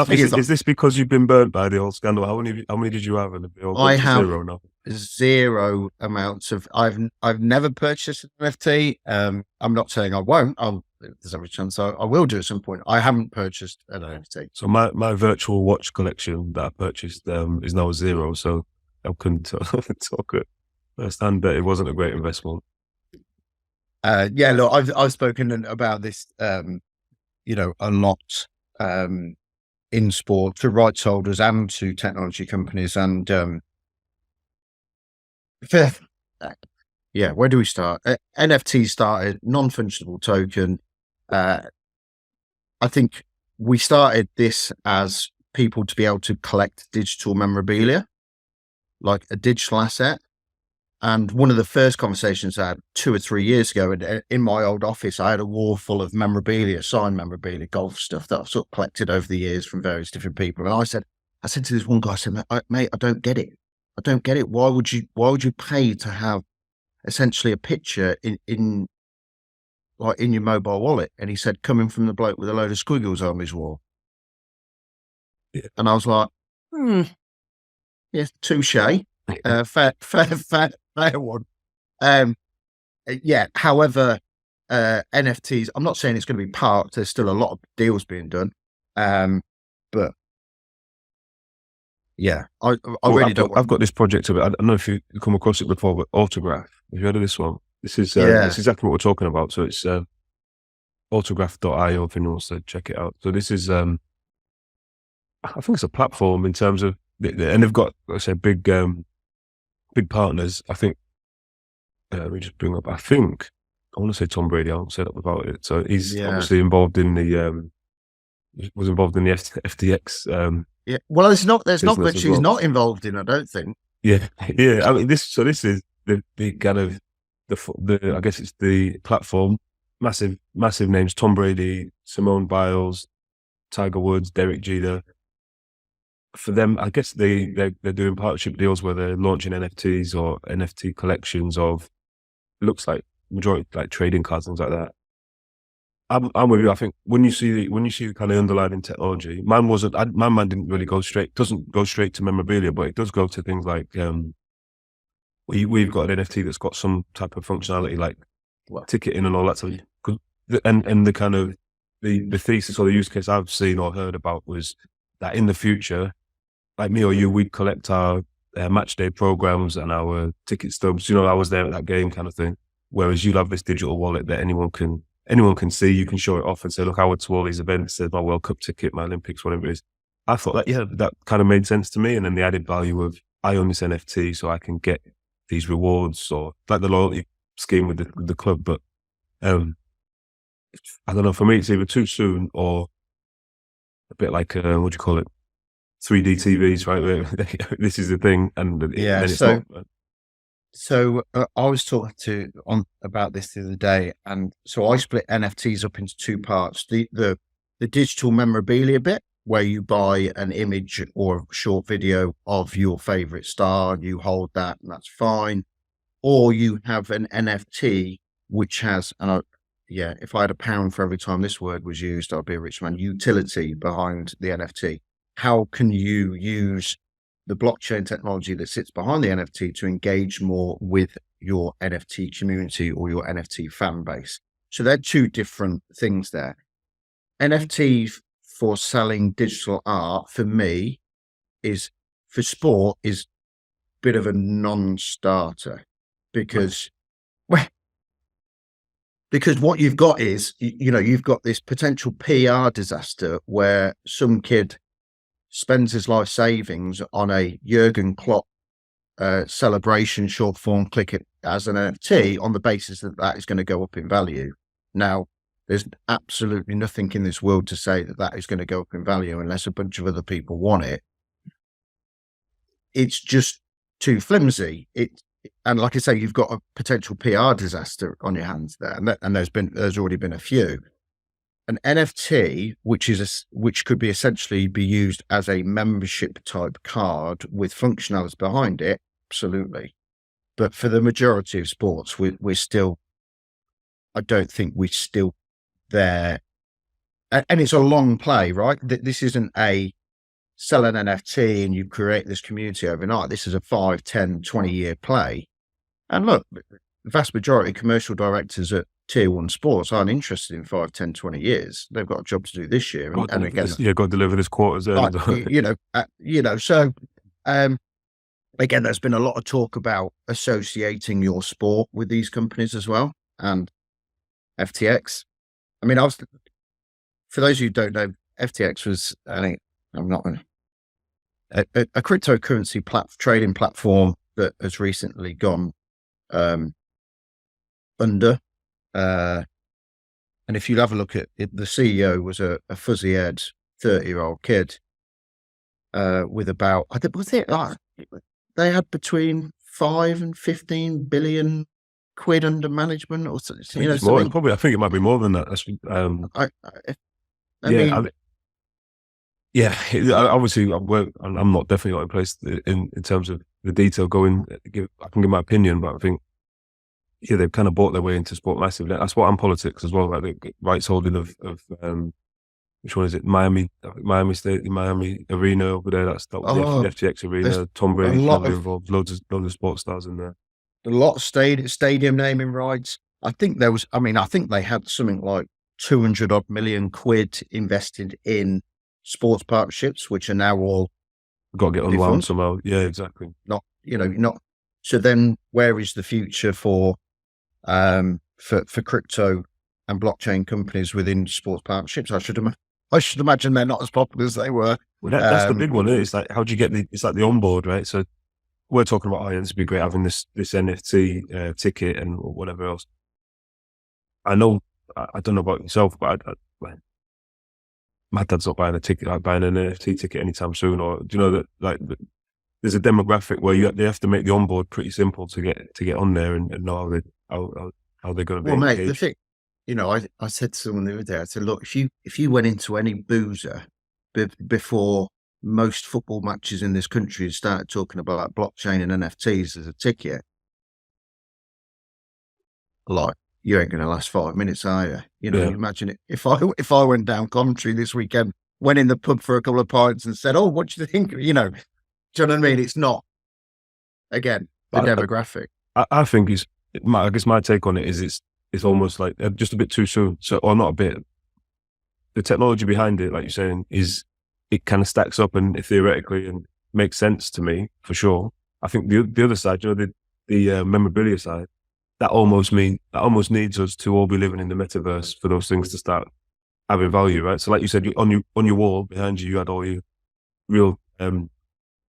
is this because you've been burnt by the old scandal? How many did you have? I have zero now. Zero amounts of. I've never purchased an NFT. I'm not saying I won't. There's every chance I will do at some point. I haven't purchased an NFT. So my virtual watch collection that I purchased is now zero. So I couldn't talk it firsthand, but it wasn't a great investment. Look, I've spoken about this, a lot in sport to rights holders and to technology companies, and where do we start? NFT started non-fungible token. I think we started this as people to be able to collect digital memorabilia, like a digital asset. And one of the first conversations I had 2 or 3 years ago in my old office, I had a wall full of memorabilia, signed memorabilia, golf stuff that I've sort of collected over the years from various different people. And I said to this one guy, I said, mate, I don't get it. I don't get it. Why would you pay to have essentially a picture in your mobile wallet? And he said, coming from the bloke with a load of squiggles on his wall. Yeah. And I was like, yes, touche. Fair one. However, NFTs, I'm not saying it's going to be parked. There's still a lot of deals being done. But yeah, I really don't. I've got this project of it. I don't know if you come across it before, but Autograph. Have you heard of this one? This is it's exactly what we're talking about. So it's autograph.io if anyone wants to check it out. So this is I think it's a platform in terms of, and they've got, let's say, big partners. I think let me just bring up. I want to say Tom Brady. I won't say that about it. So he's obviously involved in the was involved in the FTX. Yeah. Well, there's not much he's not involved in, I don't think. Yeah. I mean, this is the kind of the I guess it's the platform. Massive names: Tom Brady, Simone Biles, Tiger Woods, Derek Jeter. For them, I guess they're doing partnership deals where they're launching NFTs or NFT collections of, looks like majority like trading cards, things like that. I'm with you. I think when you see the kind of underlying technology, my mind didn't really doesn't go straight to memorabilia, but it does go to things like we've got an NFT that's got some type of functionality like ticketing and all that stuff. And the kind of the thesis or the use case I've seen or heard about was that in the future, like me or you, we'd collect our match day programs and our ticket stubs. I was there at that game kind of thing. Whereas you'll have this digital wallet that anyone can see. You can show it off and say, look, I went to all these events. There's my World Cup ticket, my Olympics, whatever it is. I thought that kind of made sense to me. And then the added value of I own this NFT, so I can get these rewards, or like the loyalty scheme with the club. But I don't know. For me, it's either too soon or a bit like what do you call it? 3D TVs, right? This is the thing, and then it's not. So I was talking about this the other day, and so I split NFTs up into two parts: the digital memorabilia bit, where you buy an image or a short video of your favorite star, and you hold that, and that's fine. Or you have an NFT which has, if I had £1 for every time this word was used, I'd be a rich man. Utility behind the NFT. How can you use the blockchain technology that sits behind the NFT to engage more with your NFT community or your NFT fan base? So they're two different things there. NFT for selling digital art for me for sport is a bit of a non-starter, because what you've got is, you've got this potential PR disaster where some kid spends his life savings on a Jurgen Klopp celebration short form, click it as an NFT on the basis that is going to go up in value. Now, there's absolutely nothing in this world to say that is going to go up in value unless a bunch of other people want it. It's just too flimsy. And like I say, you've got a potential PR disaster on your hands there, and there's already been a few. An NFT, which could be essentially be used as a membership type card with functionalities behind it, absolutely. But for the majority of sports, we're still, I don't think we're still there. And it's a long play, right? This isn't a sell an NFT and you create this community overnight. This is a 5, 10, 20-year play. And look, the vast majority of commercial directors at Tier 1 sports aren't interested in 5, 10, 20 years. They've got a job to do this year. And again, got to deliver this quarter's earnings. So again, there's been a lot of talk about associating your sport with these companies as well. And FTX, I mean, for those of you who don't know, FTX was, a cryptocurrency trading platform that has recently gone under. And if you have a look at it, the CEO was a fuzzy-haired 30-year-old kid with about, they had between 5 and 15 billion quid under management, or something. Probably, I think it might be more than that. Obviously, I'm not definitely not in place in terms of the detail going. I can give my opinion, but I think they've kind of bought their way into sport massively. That's what, and politics as well, like the rights holding of which one is it? Miami State, the Miami Arena over there. That's the FTX Arena. Tom Brady involved. Loads of sports stars in there. A lot of stadium naming rights. I think they had something like 200 odd million quid invested in sports partnerships, which are now all got to get unwound somehow. Yeah, exactly. Not. So then, where is the future for crypto and blockchain companies within sports partnerships? I should imagine they're not as popular as they were. Well, that's the big one. It's like, how do you get it's like the onboard, right? So we're talking about, it'd be great having this NFT ticket and whatever else. I know, I don't know about yourself, but my dad's not buying buying an NFT ticket anytime soon. Or do you know that there's a demographic where they have to make the onboard pretty simple to get on there and know how they're going to be. Well, mate, the thing, I said to someone the other day, I said, look, if you went into any boozer before most football matches in this country and started talking about blockchain and NFTs as a ticket, like, you ain't going to last 5 minutes, are you? Imagine it. If I went down Coventry this weekend, went in the pub for a couple of pints and said, "Oh, what do you think?" Do you know what I mean? It's not, again, the demographic. I think I guess my take on it is it's almost like just a bit too soon. So, or not a bit. The technology behind it, like you're saying, it kind of stacks up and theoretically and makes sense to me for sure. I think the other side, the memorabilia side, that almost needs us to all be living in the metaverse for those things to start having value, right? So, like you said, on your wall behind you, you had all your real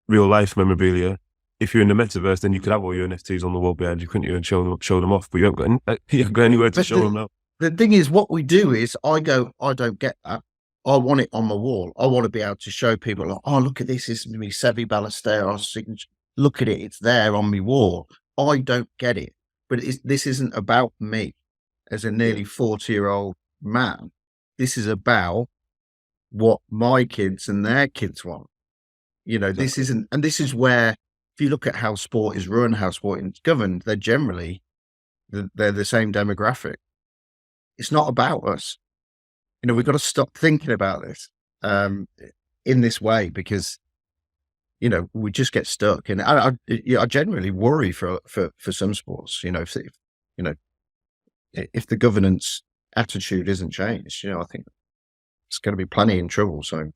life memorabilia. If you're in the metaverse, then you could have all your NFTs on the wall behind you, couldn't you, and show them off. But you haven't got anywhere to show them now. The thing is, what we do is, I don't get that. I want it on my wall. I want to be able to show people, like, oh, look at this. This is me, Sevi Ballesteros signature. Look at it. It's there on my wall. I don't get it. But this isn't about me as a nearly 40-year-old man. This is about what my kids and their kids want. This isn't, and this is where, if you look at how sport is run, how sport is governed, they're the same demographic. It's not about us. We've got to stop thinking about this in this way, because we just get stuck. And I genuinely worry for some sports. If the governance attitude isn't changed, I think it's going to be plenty in trouble. So,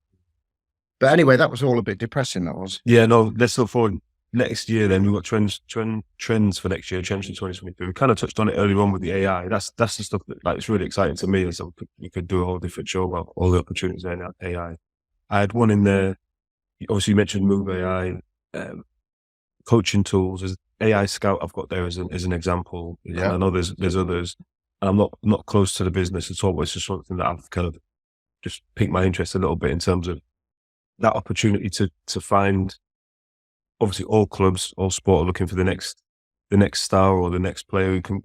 but anyway, that was all a bit depressing. That was. Yeah, no. Let's look forward next year. Then we've got trends for next year. Trends for 2023. We kind of touched on it earlier on with the AI. That's the stuff that, like, it's really exciting to me. And so you could do a whole different show about all the opportunities there in AI. I had one in there. Obviously, you mentioned Move AI, coaching tools. There's AI Scout. I've got there as an example. Yeah. I know there's others. And I'm not close to the business at all, but it's just something that I've kind of just piqued my interest a little bit in terms of that opportunity to find. Obviously, all clubs, all sport are looking for the next star or the next player who can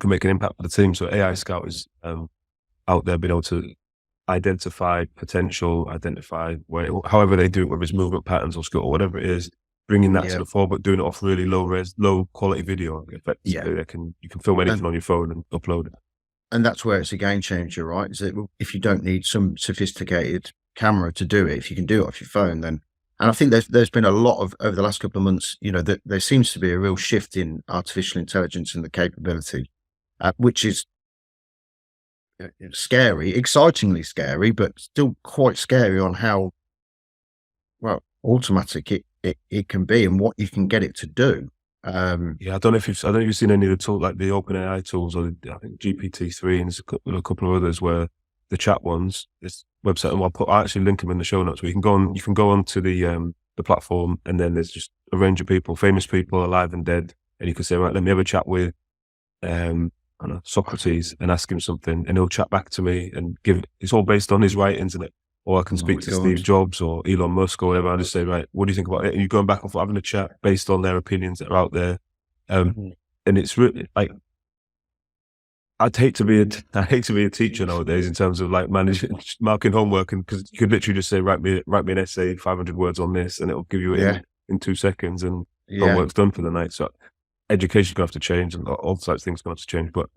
make an impact for the team. So AI Scout is out there being able to identify potential, however they do it, whether it's movement patterns or skill or whatever it is, bringing that to the fore, but doing it off really low quality video. Effectively, you can film anything on your phone and upload it. And that's where it's a game changer, right? Is that if you don't need some sophisticated camera to do it, if you can do it off your phone, then. And I think there's been a lot of, over the last couple of months, that there seems to be a real shift in artificial intelligence and the capability, which is scary, excitingly scary, but still quite scary on how, well, automatic it can be and what you can get it to do. I don't know if you've seen any of the tools, like the OpenAI tools, or I think GPT-3 and there's a couple of others where the chat ones, this website, and I'll actually link them in the show notes, where you can go on to the platform, and then there's just a range of people, famous people, alive and dead, and you can say, right, let me have a chat with Socrates and ask him something, and he'll chat back to me and it's all based on his writings, and or I can speak to Steve Jobs or Elon Musk or whatever. I just say, right, what do you think about it? And you're going back and forth, having a chat based on their opinions that are out there. And it's really like, I'd hate to be a teacher nowadays in terms of like marking homework, and because you could literally just say, write me an essay, 500 words on this, and it'll give you it in 2 seconds, and homework's done for the night. So education's going to have to change, and all types of things going to have to change. But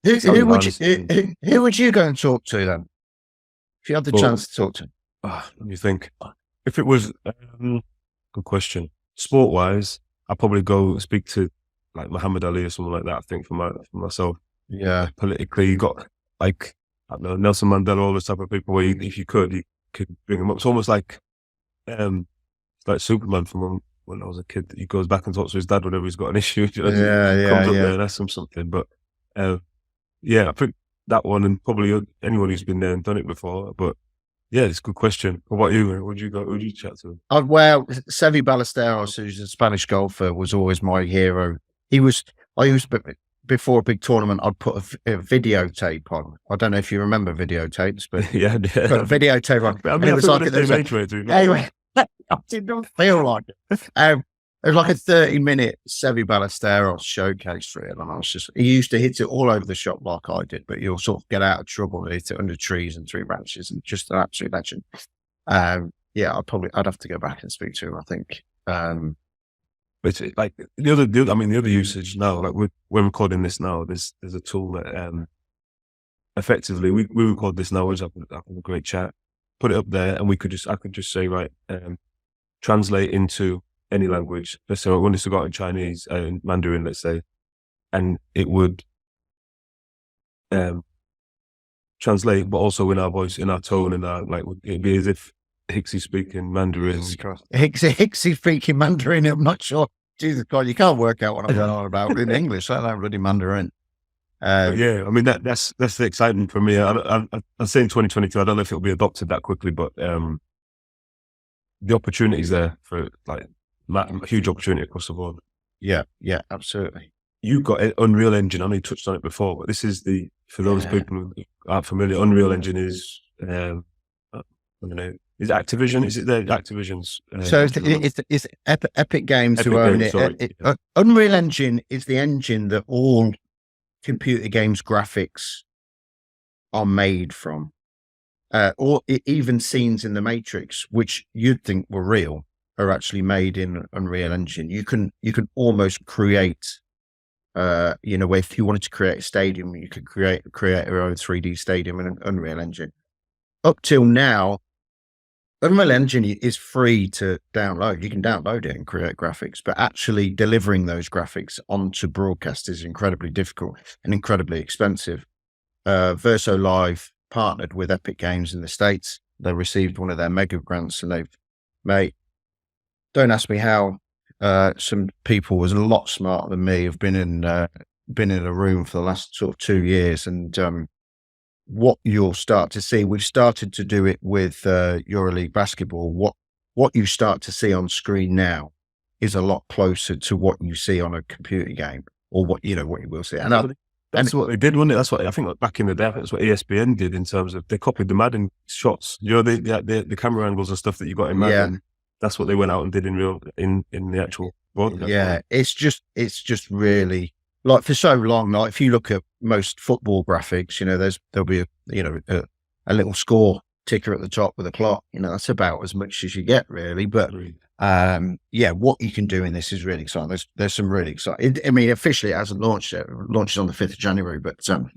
who would you go and talk to then, if you had the chance to talk to? Let me think. If it was good question, sport wise, I'd probably go speak to like Muhammad Ali or something like that. I think for myself. Yeah, politically, you got like, I don't know, Nelson Mandela, all those type of people where if you could bring them up. It's almost like Superman from when I was a kid. He goes back and talks to his dad whenever he's got an issue. Comes up there and asks him something. But I think that one, and probably anyone who's been there and done it before. But yeah, it's a good question. What about you? Who would you chat to? Well, Sevi Ballesteros, who's a Spanish golfer, was always my hero. Before a big tournament, I'd put a videotape on. I don't know if you remember videotapes, but put a videotape on. I mean, it was like anyway, I did not feel like it. It was like a 30-minute Sevi Ballesteros showcase for it, and he used to hit it all over the shop like I did, but you'll sort of get out of trouble and hit it under trees and through branches, and just an absolute legend. I'd have to go back and speak to him, I think. But it's like the other usage now, like we're recording this now, there's a tool that effectively we record this now, we're having a great chat, put it up there, and I could just say, right, translate into any language. Let's say I wanted to go out in Chinese, in Mandarin, let's say, and it would translate, but also in our voice, in our tone, and it'd be as if Hicksy speaking Mandarin. Hicksy speaking Mandarin. I'm not sure. Jesus God, you can't work out what I'm going on about in English. I don't really Mandarin. I mean that's the excitement for me. I'm saying 2022. I don't know if it'll be adopted that quickly, but the opportunities there for like a huge opportunity across the board. Yeah, absolutely. You've got an Unreal Engine. I know you touched on it before, but this is for those people who aren't familiar, Unreal Engine is, I don't know, is it Activision? Is it Activision's? So it's Epic Games Epic who own Games, it. sorry. Unreal Engine is the engine that all computer games graphics are made from. Or even scenes in the Matrix, which you'd think were real, are actually made in Unreal Engine. You can almost create, if you wanted to create a stadium, you could create your own 3D stadium in an Unreal Engine. Up till now, Unreal Engine is free to download. You can download it and create graphics, but actually delivering those graphics onto broadcast is incredibly difficult and incredibly expensive. Verso Live partnered with Epic Games in the States. They received one of their mega grants, and don't ask me how. Some people was a lot smarter than me have been in a room for the last sort of 2 years, and what you'll start to see, we've started to do it with EuroLeague basketball. What you start to see on screen now is a lot closer to what you see on a computer game, or what you will see. And that's what they did, wasn't it? That's what I think. Like, back in the day, I think that's what ESPN did in terms of they copied the Madden shots. The camera angles and stuff that you got in Madden. Yeah. That's what they went out and did in the actual broadcast. Yeah, it's just really, like, for so long. Like, if you look at most football graphics, there'll be a little score ticker at the top with a clock. That's about as much as you get, really. But what you can do in this is really exciting. There's some really exciting. I mean, officially it hasn't launched yet. It launches on the 5th of January, but I'm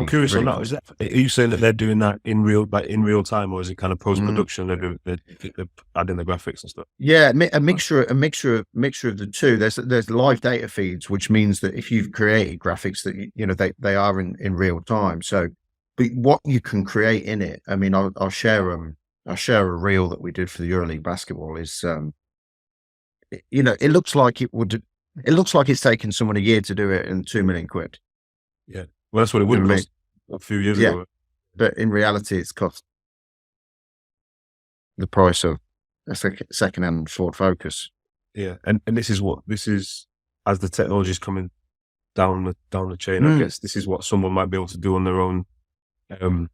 curious on that. Is that, are you saying that they're doing that in real time, or is it kind of post production? They're adding the graphics and stuff. Yeah, a mixture of the two. There's live data feeds, which means that if you've created graphics, that they are in real time. So, but what you can create in it, I mean, I'll share a reel that we did for the EuroLeague basketball. Is it looks like it's taken someone a year to do it and £2 million. Yeah, well, that's what it would have cost a few years ago. But in reality, it's cost the price of a second-hand Ford Focus. Yeah, and this is as the technology is coming down the chain. I guess this is what someone might be able to do on their own. I don't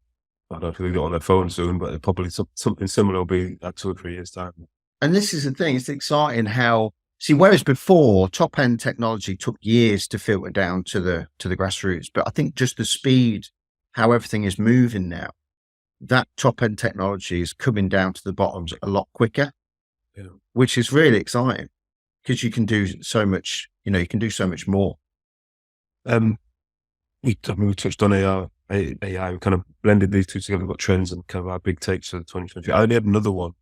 know if they'll do it on their phone soon, but probably something similar will be at 2 or 3 years' time. And this is the thing; it's exciting how. See, whereas before, top-end technology took years to filter down to the grassroots, but I think just the speed, how everything is moving now, that top-end technology is coming down to the bottoms a lot quicker, which is really exciting because you can do so much. You can do so much more. We touched on AI. We kind of blended these two together. We've got trends and kind of our big takes for 2020. I only had another one.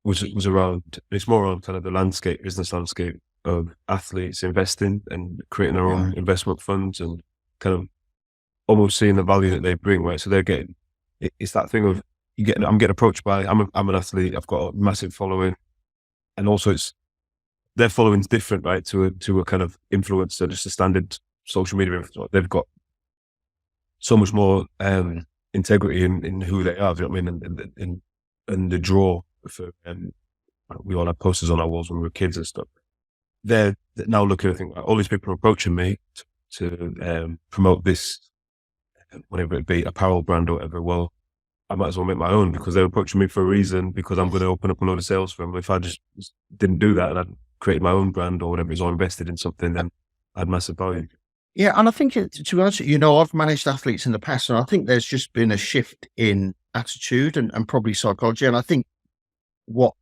Was around, it's more on kind of the business landscape of athletes investing and creating their own investment funds and kind of almost seeing the value that they bring, right? So they're getting, it's that thing of I'm getting approached by, I'm an athlete, I've got a massive following, and also their following's different, right? To a kind of influencer, just a standard social media influencer. They've got so much more integrity in who they are, you know what I mean? And the draw for, we all had posters on our walls when we were kids and stuff. They're now looking, I think, all these people are approaching me to promote this, whatever it be, apparel brand or whatever. Well, I might as well make my own because they're approaching me for a reason, because I'm going to open up a load of sales for them. If I just didn't do that and I'd created my own brand or whatever it is, or invested in something, then I had massive value. Yeah, and I think, to be honest, I've managed athletes in the past, and I think there's just been a shift in attitude and probably psychology. And I think what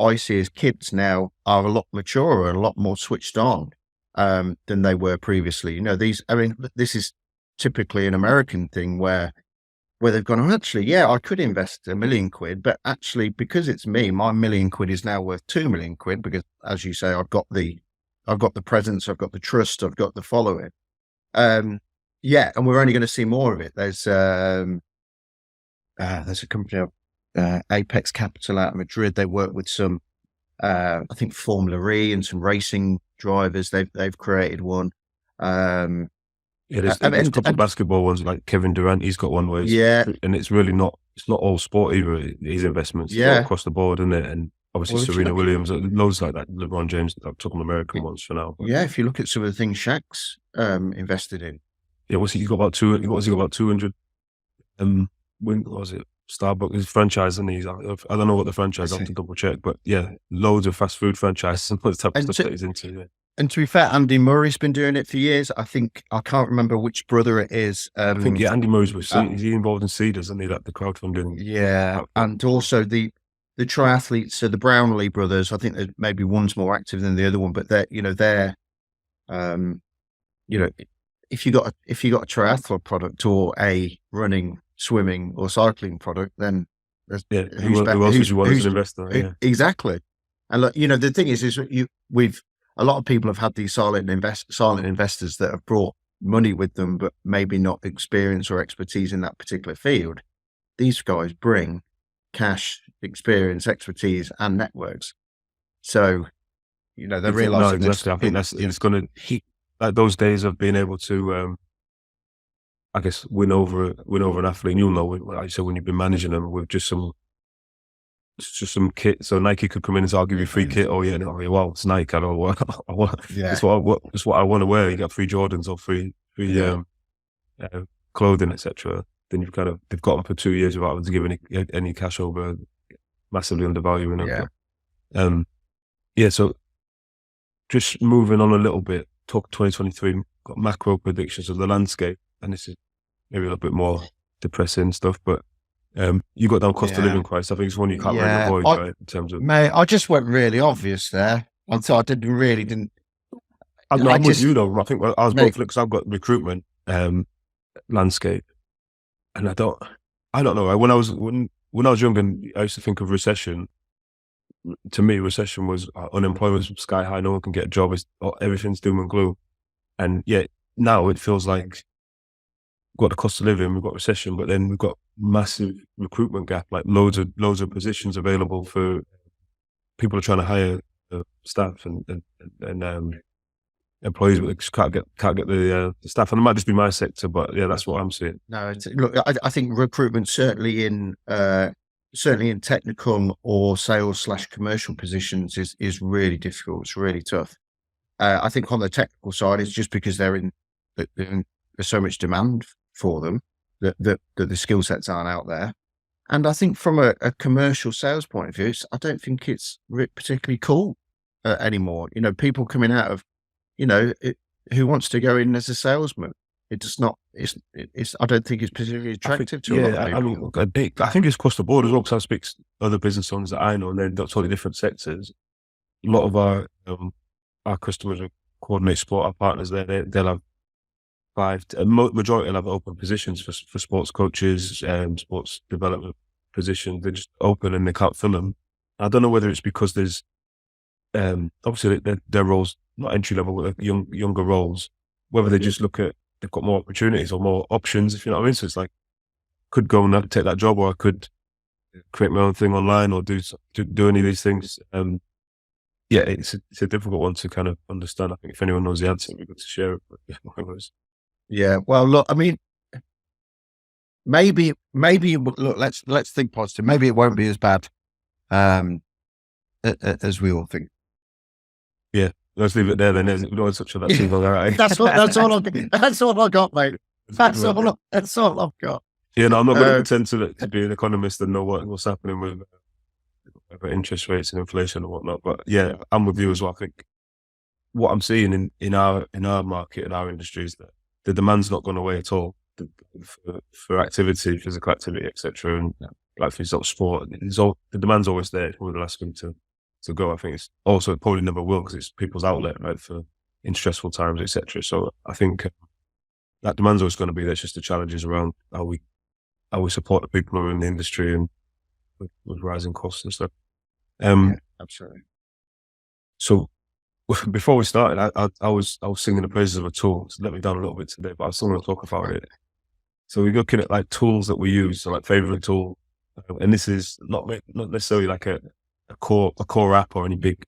I see as kids now are a lot maturer and a lot more switched on than they were previously. This is typically an American thing where they've gone, actually, I could invest £1 million, but actually, because it's me, my £1 million is now worth £2 million because, as you say, I've got the presence, I've got the trust, I've got the following. And we're only going to see more of it. There's a company, Apex Capital out of Madrid. They work with some, I think, Formula E and some racing drivers. They've created one. Yeah, there's a couple of basketball ones like Kevin Durant. He's got one where and it's really not. It's not all sport either. His investments, it's all across the board, isn't it? And obviously Serena Williams, loads like that. LeBron James. I'm talking American ones for now. Yeah, if you look at some of the things Shaq's invested in. Yeah, he got about 200. What was he got about 200? What was it? Starbucks, his franchise, and I don't know what the franchise. I have to double check, but yeah, loads of fast food franchises and the type of stuff that he's into. Yeah. And to be fair, Andy Murray's been doing it for years. I can't remember which brother it is. I think Andy Murray's with is he involved in Cedars, isn't he? Like the crowdfunding. Yeah, and also the triathletes, so the Brownlee brothers. I think that maybe one's more active than the other one, but they're if you got a triathlon product or a running, swimming, or cycling product, then who else would you want as an investor? Yeah. Exactly. And look, the thing is a lot of people have had these silent investors that have brought money with them, but maybe not experience or expertise in that particular field. These guys bring cash, experience, expertise, and networks. So, they're realizing. No, exactly. I think it's going to hit like those days of being able to, I guess, win over an athlete. You'll know, like I said, when you've been managing them with just some kit. So Nike could come in and say, "I'll give you free kit." Oh yeah, well, it's Nike. I don't want. It's what I want to wear. You got free Jordans or free clothing, etc. Then they've got them for 2 years without having to give any cash over, massively undervaluing them. So just moving on a little bit. Talk 2023. Got macro predictions of the landscape, and this is maybe a little bit more depressing stuff, but. You got down cost of living crisis. I think it's one you can't really avoid, right? In terms of, mate, I just went really obvious there. Until I didn't. I'm with you though. I think I was both because I've got recruitment landscape, and I don't know. When I was young, and I used to think of recession. To me, recession was unemployment was sky high. No one can get a job. Everything's doom and gloom, and yet now it feels like. We've got the cost of living, we've got recession, but then we've got massive recruitment gap, like loads of positions available for people are trying to hire staff and employees, but they just can't get the staff. And it might just be my sector, but yeah, that's what I'm seeing. No, look, I think recruitment certainly in technical or sales / commercial positions is really difficult. It's really tough. I think on the technical side, it's just because there's so much demand for them that the skill sets aren't out there. And I think from a commercial sales point of view, I don't think it's particularly cool anymore. People coming out of, who wants to go in as a salesman? It's not. It's. I don't think it's particularly attractive to a lot of people. I think it's across the board as well. Because I speak to other business owners that I know, and they're totally different sectors. A lot of our customers are coordinate sport. Our partners, they'll have majority will have open positions for sports coaches and sports development positions. They're just open and they can't fill them. I don't know whether it's because there's obviously their roles not entry level, but younger roles. Whether they just look at they've got more opportunities or more options, if you know what I mean. So it's like could go and take that job, or I could create my own thing online, or do any of these things. It's a difficult one to kind of understand. I think if anyone knows the answer, it'd be good to share it. But yeah, well, look, I mean, maybe look. Let's think positive. Maybe it won't be as bad as we all think. Yeah, let's leave it there then. We don't touch on that too long, all right? That's all I got, mate. That's all I've got. Yeah, no, I'm not going to pretend to be an economist and know what's happening with interest rates and inflation and whatnot. But yeah, I'm with you as well. I think what I'm seeing in our market, in our industry, is that the demand's not gone away at all for activity, physical activity, etc. And like for example, sport, the demand's always there. It's probably the last thing to go. I think it's also it probably never will because it's people's outlet, right, for in stressful times, etc. So I think that demand's always going to be there. It's just the challenges around how we support the people who are in the industry and with rising costs and stuff. Yeah, absolutely. So before we started, I was singing the praises of a tool. It's let me down a little bit today, but I still want to talk about it. So we're looking at like tools that we use, so like favorite tool, and this is not necessarily like a core app or any big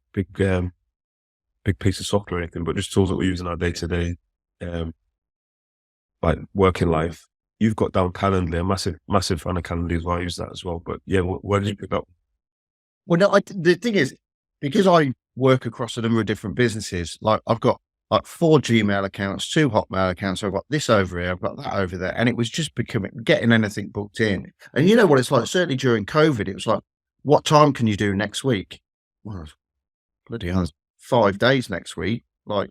piece of software or anything, but just tools that we use in our day to day like working life, you've got down Calendly, a massive fan of Calendly as well. I use that as well. But yeah, where did you pick up? Well, no, the thing is, because I work across a number of different businesses, like I've got like 4 Gmail accounts, 2 Hotmail accounts. I've got this over here, I've got that over there. And it was just getting anything booked in. And you know what it's like? Certainly during COVID, it was like, what time can you do next week? Well, bloody hell, 5 days next week. Like,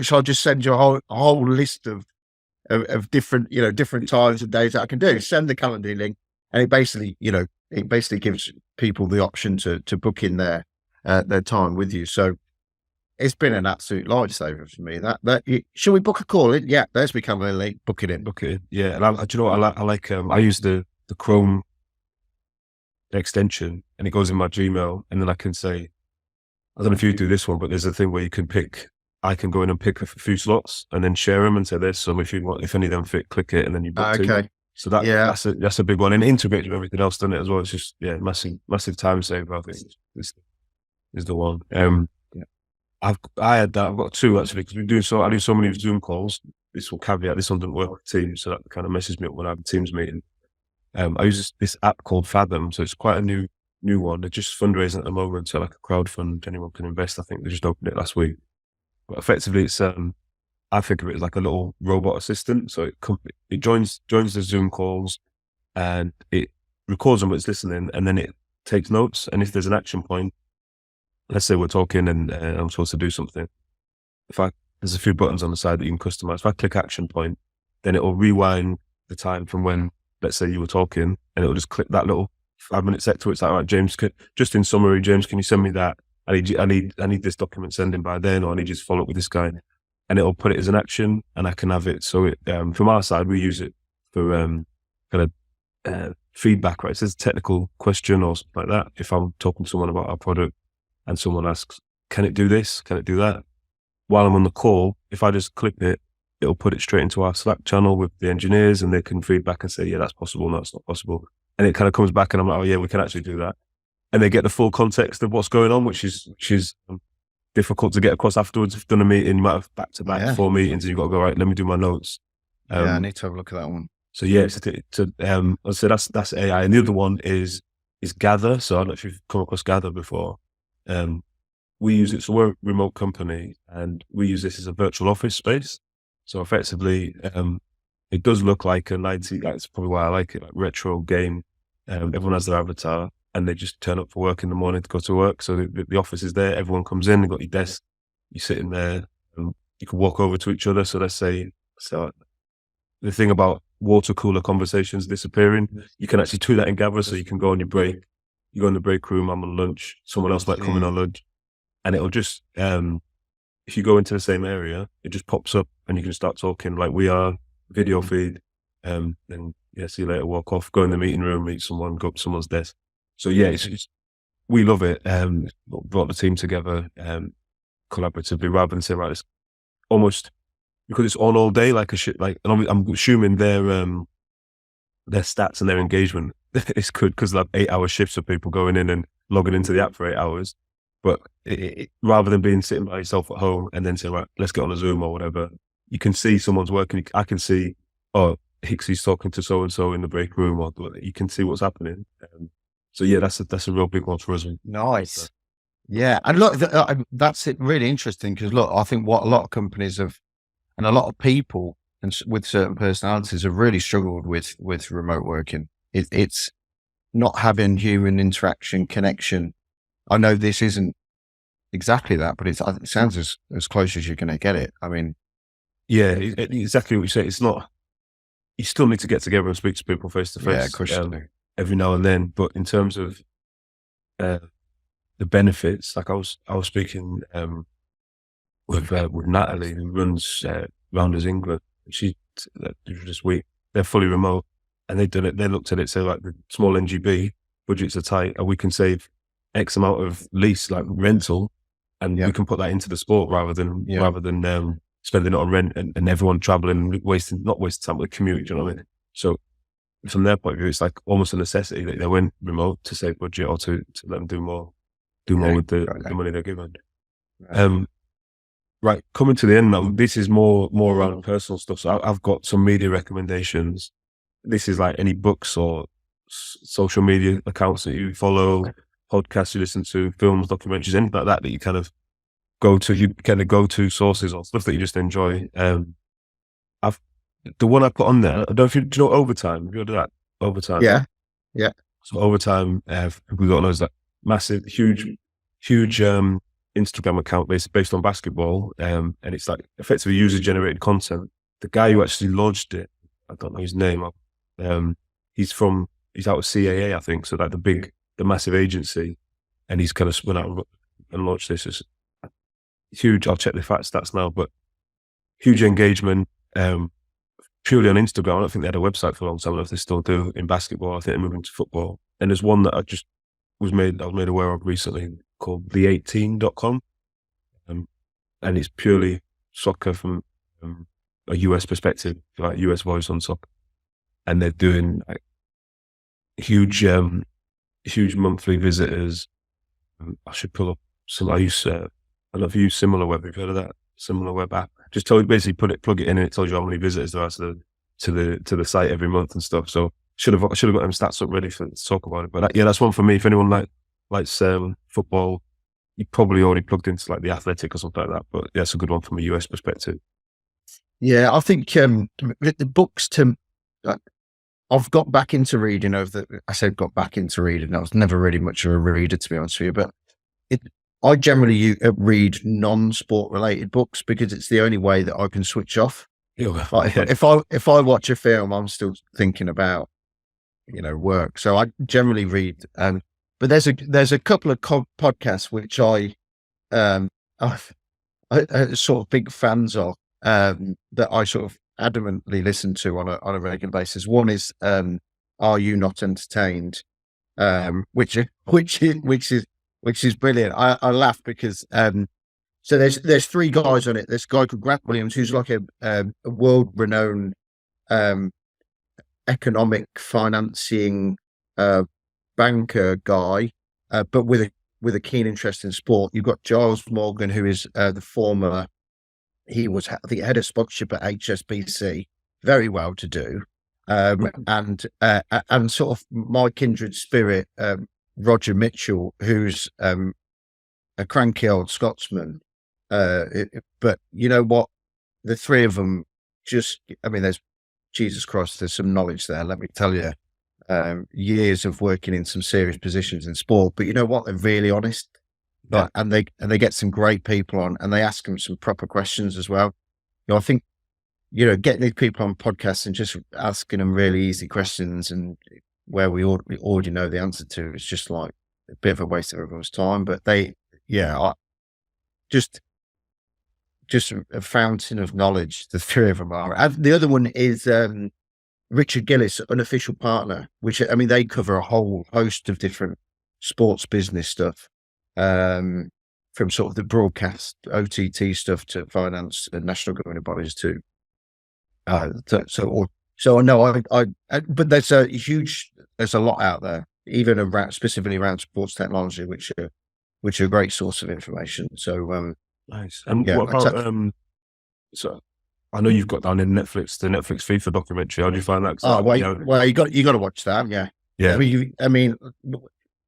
shall I just send you a whole list of different, different times and days that I can do? Send the calendar link, and it basically gives people the option to book in their time with you. So it's been an absolute lifesaver for me. Shall we book a call in? Yeah, there's my calendar link. Book it in. Yeah, and do you know what I like? I use the Chrome extension, and it goes in my Gmail, and then I can say, I don't know if you do this one, but there's a thing where you can pick. I can go in and pick a few slots and then share them and say, "There's some. If any of them fit, click it, and then you book two." Okay. So that's a big one, and it integrates with everything else, doesn't it? As well, it's just massive time saver. I think is the one. I've got 2 actually, because I do so many Zoom calls. This will caveat: this one doesn't work with Teams, so that kind of messes me up when I have a Teams meeting. I use this app called Fathom, so it's quite a new one. They're just fundraising at the moment, so like a crowdfund, anyone can invest. I think they just opened it last week. But effectively, it's I think of it as like a little robot assistant. So it joins the Zoom calls, and it records them when it's listening, and then it takes notes. And if there's an action point, let's say we're talking and I'm supposed to do something, there's a few buttons on the side that you can customize. If I click action point, then it will rewind the time from when, let's say, you were talking, and it will just click that little 5-minute sector. It's like, all right, James, just in summary, James, can you send me that? I need this document sending by then, or I need you to follow up with this guy, and it'll put it as an action, and I can have it. So from our side, we use it for kind of feedback, right? It says a technical question or something like that. If I'm talking to someone about our product and someone asks, can it do this? Can it do that? While I'm on the call, if I just click it, it'll put it straight into our Slack channel with the engineers, and they can feedback and say, yeah, that's possible. No, it's not possible. And it kind of comes back, and I'm like, oh yeah, we can actually do that. And they get the full context of what's going on, which is difficult to get across afterwards. If you've done a meeting, you might have back-to-back 4 meetings, and you've got to go, right, let me do my notes. I need to have a look at that one. So yeah, I'd say that's AI. And the other one is Gather. So I don't know if you've come across Gather before. We use it. So we're a remote company, and we use this as a virtual office space. So effectively, it does look like a 90, that's probably why I like it, like retro game. Everyone has their avatar, and they just turn up for work in the morning to go to work. So the office is there. Everyone comes in, you've got your desk, you're sitting there, and you can walk over to each other. So let's say, the thing about water cooler conversations disappearing, you can actually do that in Gather. So you can go on your break, you go in the break room, I'm on lunch, someone else might come in on lunch, and it'll just, if you go into the same area, it just pops up, and you can start talking like we are, video feed, then see you later, walk off, go in the meeting room, meet someone, go up to someone's desk. So yeah, we love it. Brought the team together collaboratively, rather than say, right, it's almost, because it's on all day, and I'm assuming their stats and their engagement is good, because like 8-hour shifts of people going in and logging into the app for 8 hours. But rather than sitting by yourself at home and then saying, right, let's get on a Zoom or whatever, you can see someone's working. I can see, oh, Hicksy's talking to so-and-so in the break room, or you can see what's happening. So yeah, that's a real big one for us. Nice. Yeah. And look, that's it, really interesting, because look, I think what a lot of companies have, and a lot of people and with certain personalities have really struggled with remote working. It's not having human interaction, connection. I know this isn't exactly that, but it sounds as close as you're going to get it. I mean, yeah, exactly what you say. It's not, you still need to get together and speak to people face to face. Yeah, of course you do. Every now and then. But in terms of the benefits, like I was speaking with Natalie, who runs Rounders England. She this week, they're fully remote, and they did it. They looked at it, so like the small NGB budgets are tight, and we can save X amount of lease, like rental, and we can put that into the sport rather than spending it on rent and everyone traveling, not wasting time with the commute. Do you know what I mean? So from their point of view, it's like almost a necessity that they went remote to save budget, or to let them do more with the money they're given. Right. right, coming to the end now, this is more around personal stuff. So I've got some media recommendations. This is like any books or social media accounts that you follow, podcasts you listen to, films, documentaries, anything like that you kind of go to sources or stuff that you just enjoy. The one I put on there, I don't know if do you know Overtime? Have you heard of that? Overtime. Yeah. Yeah. So Overtime, people who don't know, is that massive, huge Instagram account based on basketball. And it's like effectively user generated content. The guy who actually launched it, I don't know his name. He's out of CAA, I think. So like the massive agency, and he's kind of went out and launched this. It's huge. I'll check the stats now, but huge engagement. Purely on Instagram. I don't think they had a website for a long time. I don't know if they still do in basketball. I think they're moving to football. And there's one that I was made aware of recently called the18.com. And it's purely soccer from a US perspective, like US voice on soccer. And they're doing like huge monthly visitors. I should pull up some. I don't know if you use SimilarWeb. Have you heard of that? SimilarWeb app. Just basically plug it in, and it tells you how many visitors there are to the site every month and stuff. So should have got them stats up ready to talk about it. But that's one for me. If anyone likes football, you probably already plugged into like the Athletic or something like that. But yeah, it's a good one from a US perspective. Yeah, I think the books I've got back into reading I said got back into reading. I was never really much of a reader, to be honest with you, but I generally read non-sport related books because it's the only way that I can switch off. Like if I watch a film, I'm still thinking about work. So I generally read. But there's a couple of podcasts which I'm sort of big fans of that I sort of adamantly listen to on a regular basis. One is Are You Not Entertained? Which is brilliant. I laugh because so there's three guys on it. There's a guy called Grant Williams, who's like a world renowned economic financing banker guy, but with a keen interest in sport. You've got Giles Morgan, who is the former. He was, I think, head of sponsorship at HSBC, very well to do, and sort of my kindred spirit. Roger Mitchell, who's a cranky old Scotsman, but you know what? The three of them there's Jesus Christ, there's some knowledge there. Let me tell you, years of working in some serious positions in sport. But you know what? They're really honest, and they get some great people on, and they ask them some proper questions as well. I think getting these people on podcasts and just asking them really easy questions and where we already know the answer to, it's just like a bit of a waste of everyone's time. But just a fountain of knowledge. The three of them are. And the other one is Richard Gillis, Unofficial Partner, which they cover a whole host of different sports business stuff, from sort of the broadcast OTT stuff to finance and national governing bodies too. So I know but there's a lot out there, even specifically around sports technology, which are a great source of information. So nice. And what about so I know you've got down in the Netflix FIFA documentary. How do you find that? Well, you got to watch that. Yeah.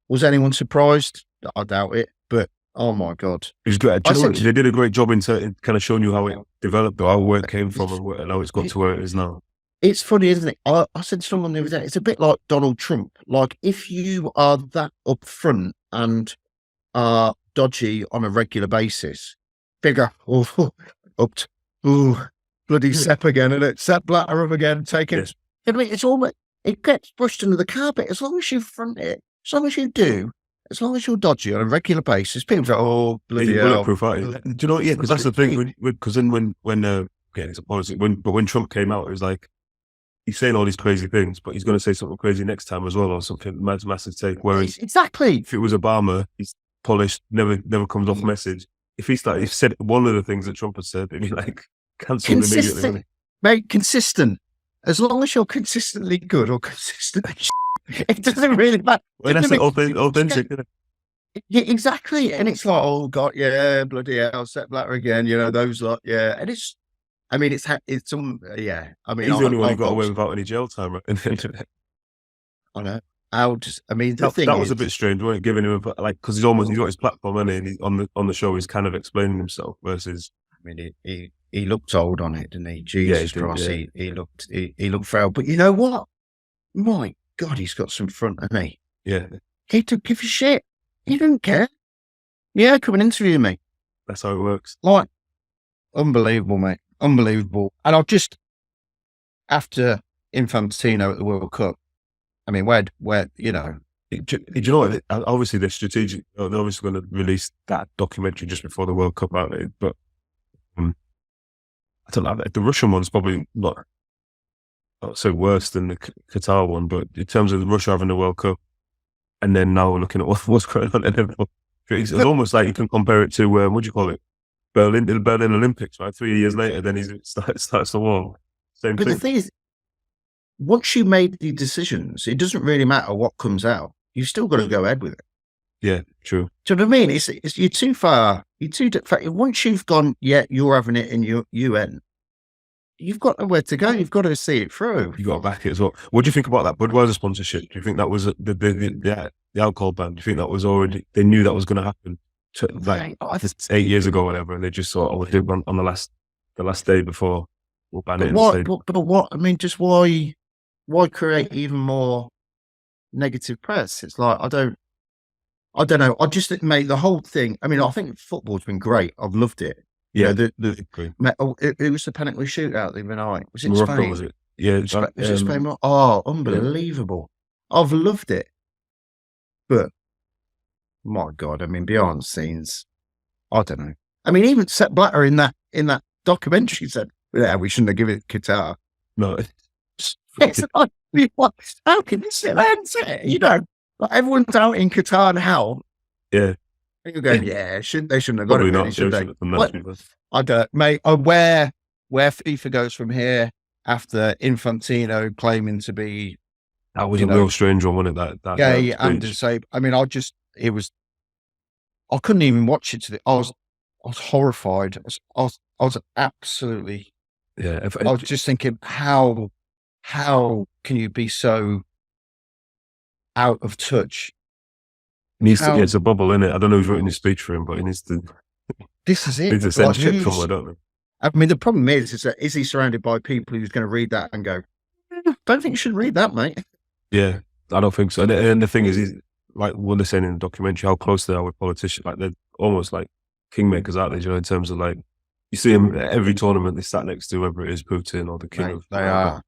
Was anyone surprised? I doubt it. But oh my God, it's great. They did a great job in kind of showing you how it developed, or where it came from, and how it's got to where it is now. It's funny, isn't it? I said to someone the other day, it's a bit like Donald Trump. Like, if you are that upfront and are dodgy on a regular basis, bigger, bloody Sepp again, and it's Sepp Blatter up again, taking. Yes. It's almost, it gets brushed under the carpet. As long as you front it, as long as you do, as long as you're dodgy on a regular basis, people go, "Oh, bloody hell!" Bulletproof, right? Do you know? Yeah, because that's the thing. Because then when it's a policy. When Trump came out, it was like, he's saying all these crazy things, but he's going to say something crazy next time as well, or something massive take. Whereas exactly, if it was Obama, he's polished, never comes off message. If he said one of the things that Trump had said, it'd be like cancelled immediately. Mate, consistent. As long as you're consistently good or consistently, it doesn't really matter. Well, that's authentic, isn't it? Yeah, exactly. And it's like, oh God, yeah, bloody hell, Sepp Blatter again. Those lot, yeah. And I mean, it's yeah. I mean, He's the only one who I'll got go. away without any jail time, right? I know. I mean, the thing That was is, a bit strange, wasn't it? Giving him like because he's got his platform, and he's on the show. He's kind of explaining himself versus. I mean, he looked old on it, didn't he? Yeah, he Jesus did. Christ, Yeah, he looked frail. But you know what? My God, he's got some front, hasn't he? yeah. He don't give a shit. He didn't care. Yeah, come and interview me. That's how it works. Like, unbelievable, mate. Unbelievable. And after Infantino at the World Cup, I mean, where Do you know what? Obviously, they're strategic. They're obviously going to release that documentary just before the World Cup, aren't they? But I don't know. The Russian one's probably not so worse than the Qatar one, but in terms of Russia having the World Cup, and then now we're looking at what's going on, and it's almost like you can compare it to what do you call it, the Berlin Olympics, right? 3 years later, then he starts the war. Same But thing. the thing is, once you made the decisions, it doesn't really matter what comes out. You've still got to go ahead with it. Yeah, true. Do you know what I mean? It's you're too far. You're too once you've gone, yeah, you're having it in your UN. You've got nowhere to go. You've got to see it through. You got to back it as well. What do you think about that Budweiser sponsorship? Do you think that was the alcohol ban? Do you think that was already? They knew that was going to happen, like 8 years ago, or whatever, and they just thought, "Oh, we'll do it on the last day before we'll ban it." But what? I mean, just why create even more negative press? It's like I don't know. I just made the whole thing. I mean, I think football's been great. I've loved it. Yeah, it was the penalty shootout the other night. Was it Morocco, Spain? was it? Yeah, was it Spain? Oh, unbelievable! Yeah. I've loved it, but my God, I mean, behind the scenes, I don't know. I mean, even Sepp Blatter in that documentary said, "Yeah, we shouldn't have given it Qatar." No, it's like, how can you sit there and say it? Like everyone's out in Qatar now. Yeah. You're going, yeah, they shouldn't have got Probably it. Not. Should they? Not I don't, mate. Where FIFA goes from here after Infantino claiming to be that was a real strange one, wasn't it? That gay and disabled. I mean, I couldn't even watch it. I was horrified. I was absolutely. Yeah. I was just thinking, how can you be so out of touch? It's a bubble, isn't it? I don't know who's written his speech for him, but he needs to. This is it. Needs to send shit somewhere, don't they? I mean, the problem is that is he surrounded by people who's going to read that and go, "Don't think you should read that, mate." Yeah, I don't think so. And the thing is like what they're saying in the documentary, how close they are with politicians. Like they're almost like kingmakers out there, in terms of like you see them at every tournament. They sat next to whoever it is, Putin or the king. They are.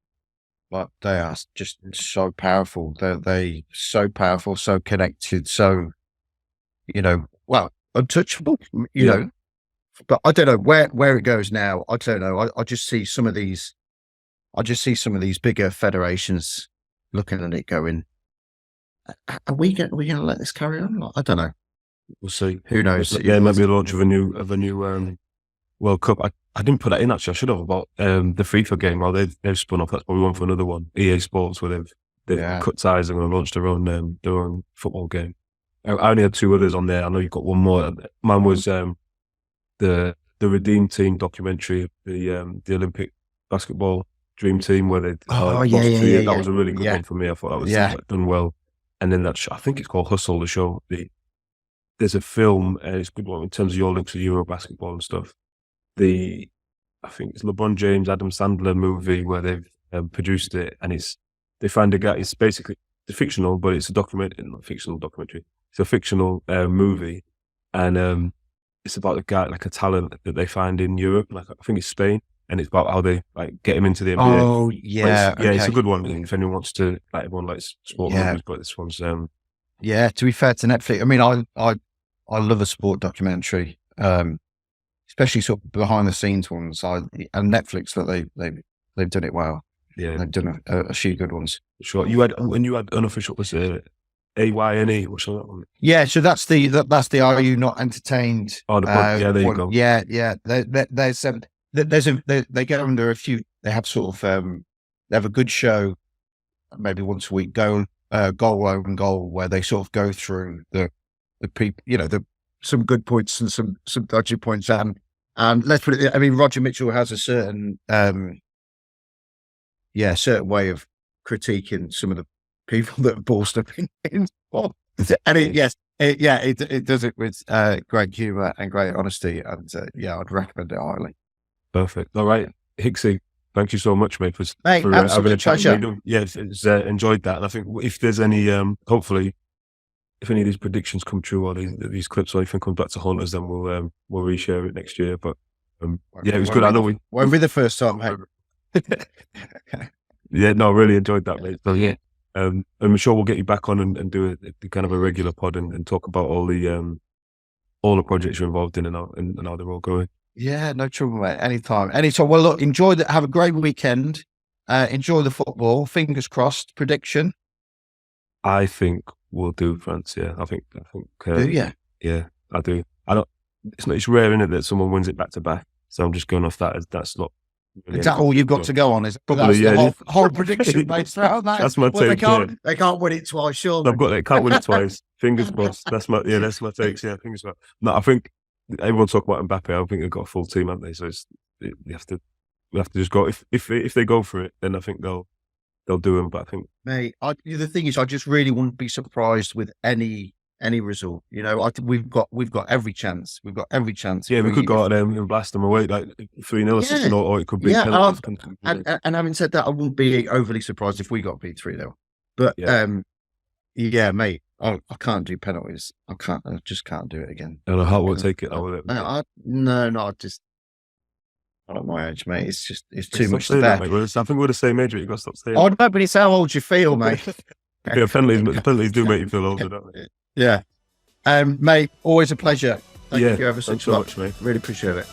But they are just so powerful. They so powerful, so connected, so untouchable. You know, but I don't know where it goes now. I don't know. I just see some of these. I just see some of these bigger federations looking at it, going, "Are we going to let this carry on?" I don't know. We'll see. Who knows? Yeah, it might be the launch of a new World Cup. I didn't put that in actually. I should have about the FIFA game. Well, they've spun off. That's probably one for another one. EA Sports, where they've cut ties and going to launch their own football game. I only had two others on there. I know you've got one more. Mine was the Redeem Team documentary, the Olympic basketball dream team where they that was a really good one for me. I thought that was done well. And then I think it's called Hustle, the show. There's a film, and it's a good one in terms of your links to Euro basketball and stuff. I think it's LeBron James, Adam Sandler movie where they've produced it, and they find a guy. It's basically fictional, but it's a not fictional documentary. It's a fictional movie, and it's about a guy, like a talent that they find in Europe, like I think it's Spain, and it's about how they like get him into the NBA. Oh yeah, it's a good one if anyone wants to. Like everyone likes sport movies, but this one's yeah. To be fair to Netflix, I mean, I love a sport documentary, especially sort of behind the scenes ones. And Netflix, that they've done it well. Yeah, they've done a few good ones. Sure, you had unofficial, was it AYNE? What's that one? Yeah, so that's the Are You Not Entertained? Oh, there you go. Yeah. They get under a few. They have sort of they have a good show, maybe once a week. Goal Own Goal, where they sort of go through the the people, some good points and some dodgy points. And let's put it, I mean, Roger Mitchell has a certain way of critiquing some of the people that have ballsed up in sport. And it does it with great humour and great honesty. And I'd recommend it highly. Perfect. All right, Hicksy, thank you so much, mate, for absolute having a chat. pleasure. Yeah, it's enjoyed that. And I think if there's any, hopefully, if any of these predictions come true or these clips or anything comes back to haunt us, then we'll reshare it next year. But it was good. I know won't be the first time, mate. Yeah, no, I really enjoyed that, mate. So yeah, I'm sure we'll get you back on and do a kind of a regular pod and talk about all the projects you're involved in and how they're all going. Yeah, no trouble, mate. Anytime. Well, look, have a great weekend. Enjoy the football. Fingers crossed. Prediction. I think we'll do France. Yeah, I think. Do you? Yeah, I do. It's rare, isn't it, that someone wins it back to back? So I'm just going off that as that's not. Really, is that all you've got to go on? Is probably the whole prediction based around that? That's my take. They can't win it twice, sure. They can't win it twice. Fingers crossed. That's my takes. Yeah, fingers crossed. No, I think everyone talk about Mbappe. I think they've got a full team, haven't they? So we have to just go. If they go for it, then I think they'll do them. But I think, mate, the thing is, I just really wouldn't be surprised with any result. We've got every chance. We've got every chance. Yeah, we could go out there and blast them away like 3-0, or it could be penalties. And having said that, I wouldn't be overly surprised if we got beat 3-0. But mate, I can't do penalties. I just can't do it again. And I heart won't take it. I don't my age, mate. It's too much to bear. I think we're the same age, but you've got to stop saying that. No, but it's how old you feel, mate. Yeah, penalties do make you feel older, don't they? Yeah. Mate, always a pleasure. Thank you ever so much, mate. Really appreciate it.